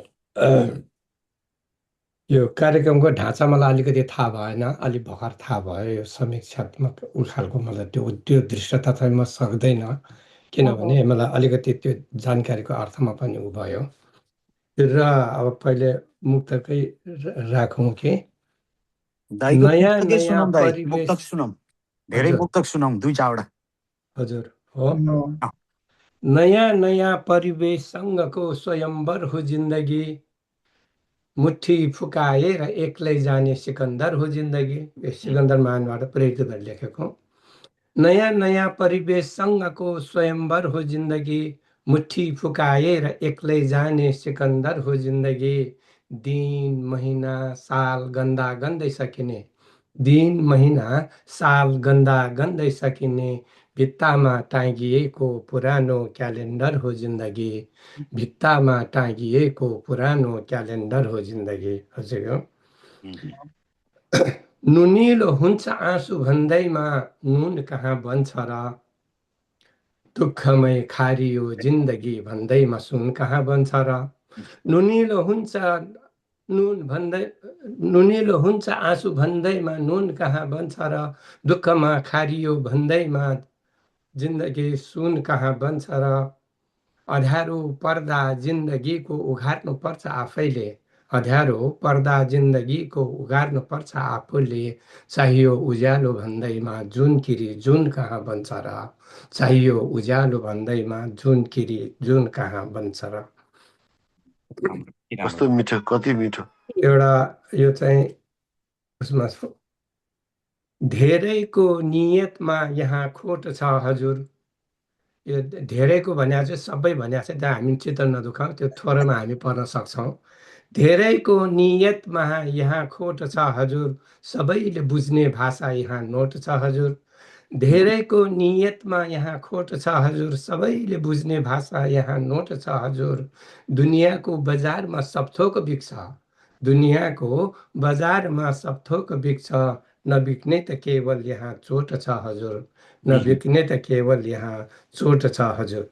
यो कार्यक्रमको ढाँचा मलाई अलिकति थाहा भएन, अलिक भर्खर थाहा भयो। यो समीक्षात्मक खालको मलाई त्यो दृष्टता चाहिँ म सक्दैन, किनभने मलाई अलिकति त्यो जानकारीको अर्थमा पनि उ भयो। र अब पहिले मुक्तकै राखौँ कि नयाँ मुक्तक सुनौँ, धेरै मुक्तक सुनौँ, 2-4वटा। हजुर हो। नयाँ परिवेशसँगको स्वयंवर हो जिन्दगी, मुठी फुकाएर एक्लै जाने सिकन्दर हो जिन्दगी। सिकन्दर महानबाट प्रेरित गरेर लेखेको। नयाँ परिवेशसँगको स्वयंवर हो जिन्दगी, मुठी फुकाएर एक्लै जाने सिकन्दर हो जिन्दगी। दिन महिना साल गन्दा गन्दै सकिने, दिन महिना साल गन्दा गन्दै सकिने, भित्तामा टाँगिएको पुरानो क्यालेन्डर हो जिन्दगी। भित्तामा टाँगिएको पुरानो क्यालेन्डर हो जिन्दगी। हजुर, नुनिलो हुन्छ आँसु भन्दैमा नुन कहाँ बन्छ र, दुःखमै खारियो जिन्दगी भन्दैमा सुन कहाँ बन्छ र। नुनिलो हुन्छ नुनिलो हुन्छ आँसु भन्दैमा नुन कहाँ बन्छ र, दुःखमा खारियो भन्दैमा जिन्दगी सुन कहाँ बन्छ र। अँध्यारो पर्दा जिन्दगीको उघार्नु पर्छ आफैले, अँध्यारो पर्दा जिन्दगीको उघार्नु पर्छ आफूले, चाहियो उज्यालो भन्दैमा जुन किरी जुन कहाँ बन्छ र, चाहियो उज्यालो भन्दैमा जुन किरी जुन कहाँ बन्छ र। कस्तो मिठो, कति मिठो। एउटा यो चाहिँ उसमा धेरैको नियतमा यहाँ खोट छ हजुर। यो धेरैको भने चाहिँ सबै भने चाहिँ त्यहाँ हामी चित्त नदुखाउँ, त्यो थोरमा हामी पढ्न सक्छौँ। धेरैको नियतमा यहाँ खोट छ हजुर, सबैले बुझ्ने भाषा यहाँ नोट छ हजुर। धेरैको नियतमा यहाँ खोट छ हजुर, सबैले बुझ्ने भाषा यहाँ नोट छ हजुर। दुनियाँको बजारमा सब थोक बिक्छ, दुनियाँको बजारमा सब थोक बिक्छ, नबिक्ने त केवल यहाँ चोट छ हजुर, नबिक्ने त केवल यहाँ चोट छ हजुर।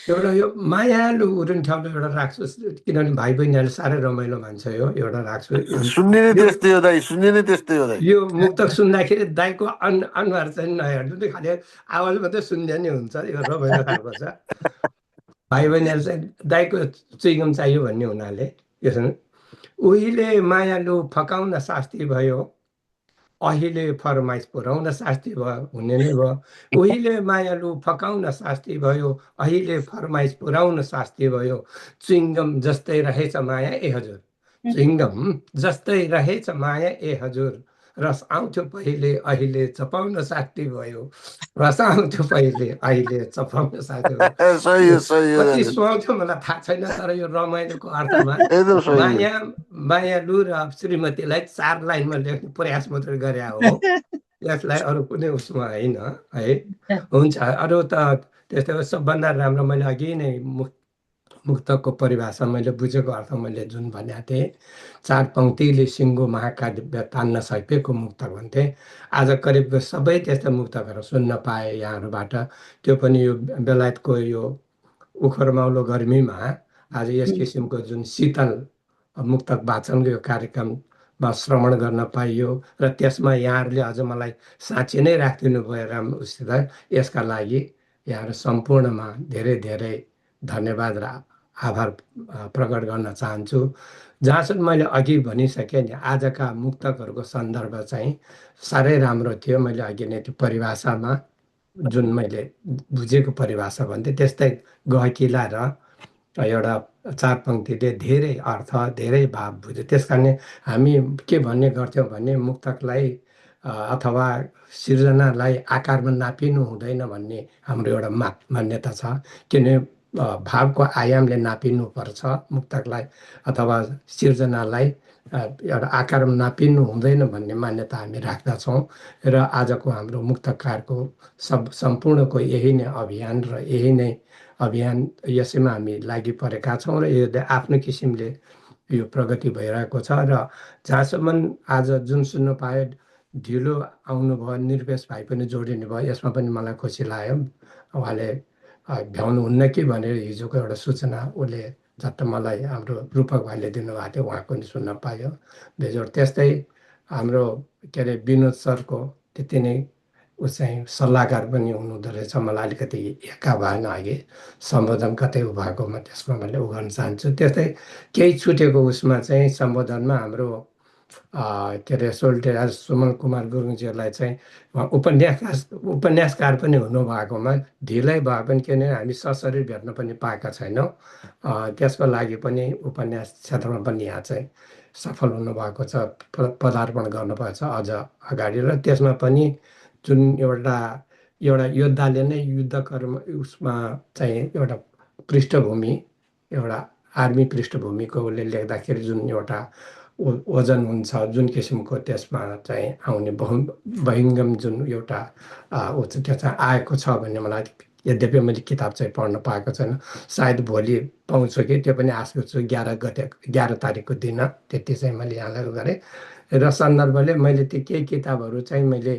एउटा यो मायालु उरुन्ठ्याउलो एउटा राख्छु, किनभने भाइ बहिनीहरूले साह्रै रमाइलो मान्छ यो एउटा राख्छु। सुन्ने नै त्यस्तै हो दाइ, सुन्ने नै त्यस्तै हो दाइ। यो मुक्तक सुन्दाखेरि दाइको अनुहार चाहिँ नहेर्नु, खालि आवाज मात्रै सुन्ने नै हुन्छ, यो रमाइलो खालको छ। भाइ बहिनीहरू चाहिँ दाइको चुइगम चाहियो भन्ने हुनाले यो सुन। उहिले मायालु फकाउन शास्ति भयो, अहिले फरमाइस पुर्याउन शास्ति भयो, हुने नै भयो। उहिले मायालु फकाउन शास्ति भयो, अहिले फरमाइस पुर्याउन शास्ति भयो। चुइङ्गम जस्तै रहेछ माया ए हजुर, चुइङ्गम जस्तै रहेछ माया ए हजुर। रस आउँथ्यो पहिले अहिले चपाउन शास्ति भयो, रस आउँथ्यो पहिले अहिले चपाउन शास्ति भयो। कति सुहाउँथ्यो मलाई थाहा छैन, तर यो रमाइलोको अर्थमा मायालु र श्रीमतीलाई 4 लाइनमा लेख्ने प्रयास मात्रै गरे हो, यसलाई अरू कुनै उसमा होइन है। हुन्छ, अरू त त्यस्तै सबभन्दा राम्रो मैले अघि नै मुक्तकको परिभाषा मैले बुझेको अर्थ मैले जुन भनेको थिएँ, 4 पङ्क्तिले सिङ्गो महाकाव्य तान्न सकेको मुक्तक भन्थे। आज करिब सबै त्यस्ता मुक्तकहरू सुन्न पाए यहाँहरूबाट। त्यो पनि यो बेलायतको यो उखरमाउलो गर्मीमा आज यस किसिमको जुन शीतल मुक्तक वाचनको यो कार्यक्रममा श्रवण गर्न पाइयो र त्यसमा यहाँहरूले अझ मलाई साँच्ची नै राखिदिनु भयो राम्रोसित। यसका लागि यहाँहरू सम्पूर्णमा धेरै धेरै धन्यवाद र आभार प्रकट गर्न चाहन्छु। जहाँसम्म मैले अघि भनिसकेँ नि, आजका मुक्तकहरूको सन्दर्भ चाहिँ साह्रै राम्रो थियो। मैले अघि नै त्यो परिभाषामा जुन मैले बुझेको परिभाषा भन्थेँ त्यस्तै गहकिला र एउटा 4 पङ्क्तिले धेरै अर्थ धेरै भाव बुझ्यो। त्यस कारण हामी के भन्ने गर्थ्यौँ भने मुक्तकलाई अथवा सिर्जनालाई आकारमा नापिनु हुँदैन भन्ने हाम्रो एउटा मान्यता छ। किनभने भावको आयामले नापिनुपर्छ मुक्तकलाई, अथवा सिर्जनालाई एउटा आकारमा नापिनु हुँदैन भन्ने मान्यता हामी राख्दछौँ। र आजको हाम्रो मुक्तकारको सम्पूर्णको यही नै अभियान र यही नै अभियान, यसैमा हामी लागि परेका छौँ र यो आफ्नो किसिमले यो प्रगति भइरहेको छ। र जहाँसम्म आज जुन सुन्नु पायो, ढिलो आउनुभयो, निर्वेश भाइ पनि जोडिनु भयो, यसमा पनि मलाई खुसी लाग्यो। उहाँले भ्याउनुहुन्न कि भनेर हिजोको एउटा सूचना उसले झट्ट मलाई हाम्रो रूपक भाइले दिनुभएको थियो, उहाँको पनि सुन्न पायो बेजोड। त्यस्तै हाम्रो के अरे विनोद सरको त्यति नै ऊ चाहिँ सल्लाहकार पनि हुनुहुँदो रहेछ, मलाई अलिकति एक्का भएन अघि सम्बोधन कतै उ भएकोमा, त्यसमा मैले उ गर्न चाहन्छु। त्यस्तै केही छुटेको उसमा चाहिँ सम्बोधनमा हाम्रो के अरे सोल्टे राज सुमन कुमार गुरुङजीहरूलाई चाहिँ उपन्यासकार पनि हुनुभएकोमा ढिलै भए पनि, किनभने हामी सशरीर भेट्न पनि पाएका छैनौँ, त्यसको लागि पनि उपन्यास क्षेत्रमा पनि यहाँ चाहिँ सफल हुनुभएको छ, पदार्पण गर्नुभएको छ अझ अगाडि। र त्यसमा पनि जुन एउटा योद्धाले नै युद्ध कर्म उसमा चाहिँ एउटा पृष्ठभूमि, एउटा आर्मी पृष्ठभूमिको उसले लेख्दाखेरि जुन एउटा वजन हुन्छ, जुन किसिमको त्यसमा चाहिँ आउने बहिङ्गम जुन एउटा त्यो चाहिँ आएको छ भन्ने मलाई यद्यपि मैले किताब चाहिँ पढ्न पाएको छैन, सायद भोलि पाउँछु कि त्यो पनि आश गर्छु। 11 तारिकको दिन त्यति चाहिँ मैले यहाँलाई गरेँ। र सन्दर्भले मैले त्यो केही किताबहरू चाहिँ मैले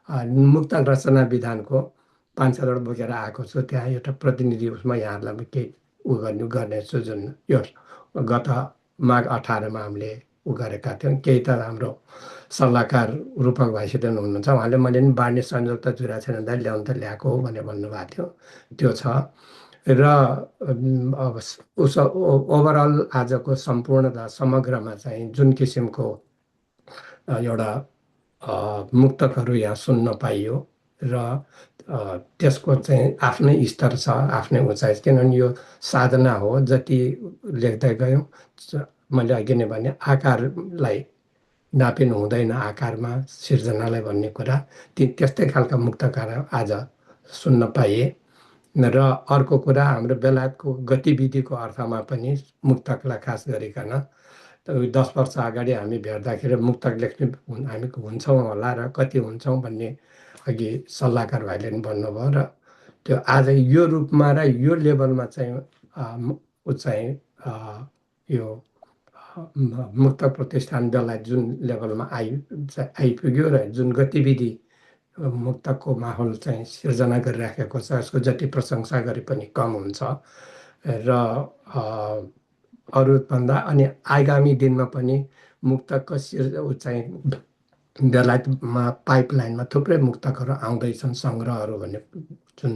मुक्तक रचना विधानको 5-7 बोकेर आएको छु। त्यहाँ एउटा प्रतिनिधि उसमा यहाँहरूलाई केही गर्नेछु, जुन यो गत माघ 18मा हामीले गरेका थियौँ। केही त हाम्रो सल्लाहकार रूपक भाइसित हुनुहुन्छ, उहाँले मैले नि बाँड्ने संयोग त जुरा छैन दाइ, ल्याउनु त ल्याएको हो भनेर भन्नुभएको थियो, त्यो छ। र अब ओभरअल आजको सम्पूर्णता समग्रमा चाहिँ जुन किसिमको एउटा मुक्तकहरू यहाँ सुन्न पाइयो र त्यसको चाहिँ आफ्नै स्तर छ, आफ्नै उचाइ, किनभने यो साधना हो। जति लेख्दै गयौँ, मैले अघि नै भने आकारलाई नापिनु हुँदैन, आकारमा सिर्जनालाई भन्ने कुरा, त्यस्तै खालका मुक्तकार आज सुन्न पाइए। र अर्को कुरा, हाम्रो बेलायतको गतिविधिको अर्थमा पनि मुक्तकलाई खास गरिकन 10 वर्ष अगाडि हामी भेट्दाखेरि मुक्तक लेख्ने हामी हुन्छौँ होला र कति हुन्छौँ भन्ने अघि सल्लाहकार भाइले पनि भन्नुभयो। र त्यो आज यो रूपमा र यो लेभलमा चाहिँ चाहिँ यो मुक्तक प्रतिष्ठान बेलायत जुन लेभलमा आइपुग्यो र जुन गतिविधि मुक्तकको माहौल चाहिँ सिर्जना गरिराखेको छ, यसको जति प्रशंसा गरे पनि कम हुन्छ। र अरूभन्दा अनि आगामी दिनमा पनि मुक्तकको चाहिँ बेलायतमा पाइपलाइनमा थुप्रै मुक्तकहरू आउँदैछन्, सङ्ग्रहहरू भन्ने जुन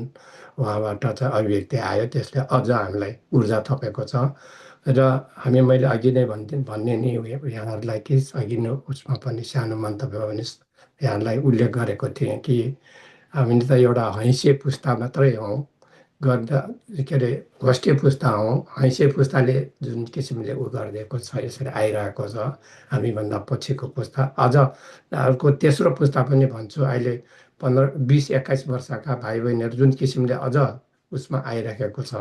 उहाँबाट चाहिँ अभिव्यक्ति आयो, त्यसले अझ हामीलाई ऊर्जा थपेको छ। र मैले अघि नै भन्ने नि यहाँहरूलाई कि अघि नै उसमा पनि सानो मन्तव्य भने यहाँलाई उल्लेख गरेको थिएँ कि हामीले त एउटा हैसिय पुस्ता मात्रै हौँ, गर्दा के अरे होस्टे पुस्ता हौँ। हैसिय पुस्ताले जुन किसिमले गरिदिएको छ, यसरी आइरहेको छ, हामीभन्दा पछिको पुस्ता, अझ अर्को तेस्रो पुस्ता पनि भन्छु, अहिले 15-20-21 वर्षका भाइ बहिनीहरू जुन किसिमले अझ उसमा आइरहेको छ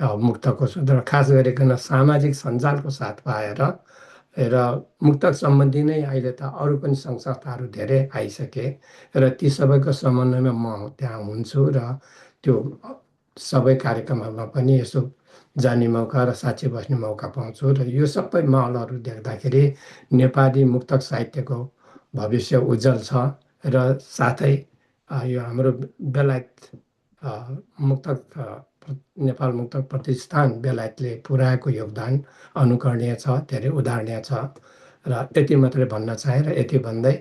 मुक्तको र खास गरिकन सामाजिक सञ्जालको साथ पाएर र मुक्तक सम्बन्धी नै अहिले त अरू पनि सङ्घ संस्थाहरू धेरै आइसके र ती सबैको समन्वयमा म त्यहाँ हुन्छु र त्यो सबै कार्यक्रमहरूमा पनि यसो जाने मौका र साक्षी बस्ने मौका पाउँछु। र यो सबै माहौलहरू देख्दाखेरि नेपाली मुक्तक साहित्यको भविष्य उज्जवल छ। र साथै यो हाम्रो बेलायत मुक्तक नेपाल मुक्तक प्रतिष्ठान बेलायतले पुर्याएको योगदान अनुकरणीय छ, धेरै उदाहरणीय छ। र त्यति मात्रै भन्न चाहे र यति भन्दै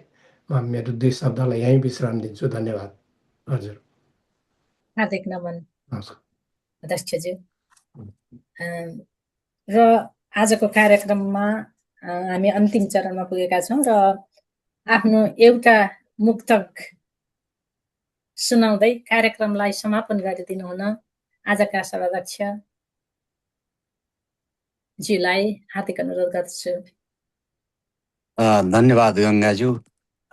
म मेरो 2 शब्दलाई यहीँ विश्राम दिन्छु। धन्यवाद। हजुर, हार्दिक नमन अध्यक्षज्यू। र आजको कार्यक्रममा हामी अन्तिम चरणमा पुगेका छौँ र आफ्नो एउटा मुक्तक सुनाउँदै कार्यक्रमलाई समापन गरिदिनु हुन आजका सभाध्यक्ष ज्यूलाई हार्दिक अनुरोध गर्दछु। धन्यवाद गङ्गाज्यू।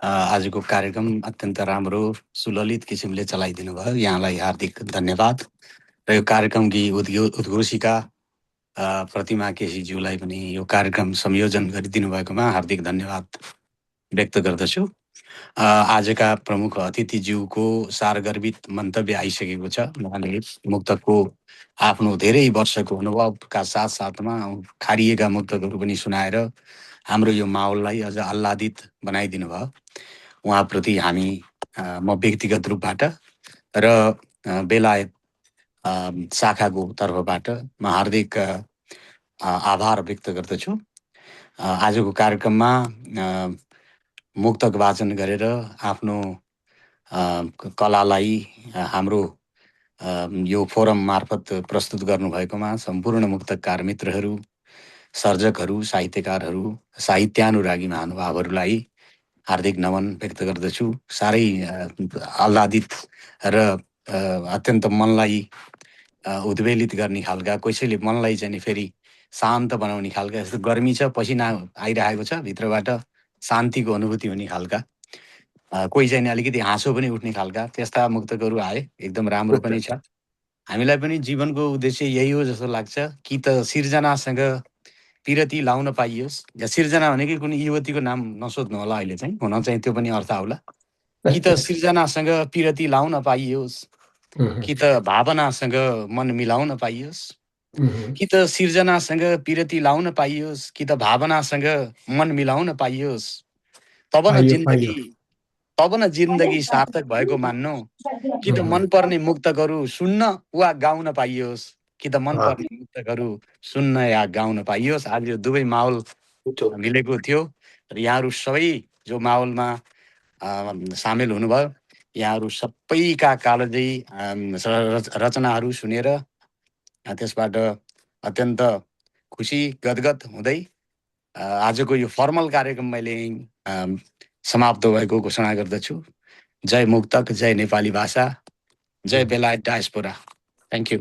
आजको कार्यक्रम अत्यन्त राम्रो सुललित किसिमले चलाइदिनु भयो, यहाँलाई हार्दिक धन्यवाद। र यो कार्यक्रमकी उद्घोषिका प्रतिमा केसीज्यूलाई पनि यो कार्यक्रम संयोजन गरिदिनु भएकोमा हार्दिक धन्यवाद व्यक्त गर्दछु। आजका प्रमुख अतिथिज्यूको सारगर्भित मन्तव्य आइसकेको छ। उहाँले मुक्तकको आफ्नो धेरै वर्षको अनुभवका साथसाथमा खारिएका मुक्तकहरू पनि सुनाएर हाम्रो यो माहौललाई अझ आह्लादित बनाइदिनु भयो। उहाँप्रति हामी म व्यक्तिगत रूपबाट र बेलायत शाखाको तर्फबाट म हार्दिक आभार व्यक्त गर्दछु। आजको कार्यक्रममा मुक्तक वाचन गरेर आफ्नो कलालाई हाम्रो यो फोरम मार्फत प्रस्तुत गर्नुभएकोमा सम्पूर्ण मुक्तकार मित्रहरू, सर्जकहरू, साहित्यकारहरू, साहित्यानुरागी महानुभावहरूलाई हार्दिक नमन व्यक्त गर्दछु। साह्रै आह्लादित र अत्यन्त मनलाई उद्वेलित गर्ने खालका, कसैले मनलाई चाहिँ फेरि शान्त बनाउने खालका, यस्तो गर्मी छ, पसिना आइरहेको छ, भित्रबाट शान्तिको अनुभूति हुने खालका, कोही चाहिँ अलिकति हाँसो पनि उठ्ने खालका त्यस्ता मुक्तकहरू आए। एकदम राम्रो पनि छ। हामीलाई पनि जीवनको उद्देश्य यही हो जस्तो लाग्छ, कि त सिर्जनासँग पिरती लाउन पाइयोस्। या सिर्जना भनेकै कुनै युवतीको नाम नसोध्नु होला, अहिले चाहिँ हुन चाहिँ त्यो पनि अर्थ आउला। कि त सिर्जनासँग पिरती लाउन पाइयोस्, कि त भावनासँग मन मिलाउन पाइयोस्, कि त सिर्जनासँग पिरती लाउन पाइयोस्, कि त भावनासँग मन मिलाउन पाइयोस्, तब न जिन्दगी सार्थक भएको मान्नु, कि त मनपर्ने मुक्तकहरू सुन्न वा गाउन पाइयोस्, कि त मनपर्ने मुक्तकहरू सुन्न या गाउन पाइयोस्। आज यो दुवै माहौल मिलेको थियो र यहाँहरू सबै जो माहौलमा सामेल हुनुभयो, यहाँहरू सबैका कालजयी रचनाहरू सुनेर त्यसबाट अत्यन्त खुसी गदगद हुँदै आजको यो फर्मल कार्यक्रम मैले समाप्त भएको घोषणा गर्दछु। जय मुक्तक, जय नेपाली भाषा, जय बेलायत डायस्पोरा। Thank you.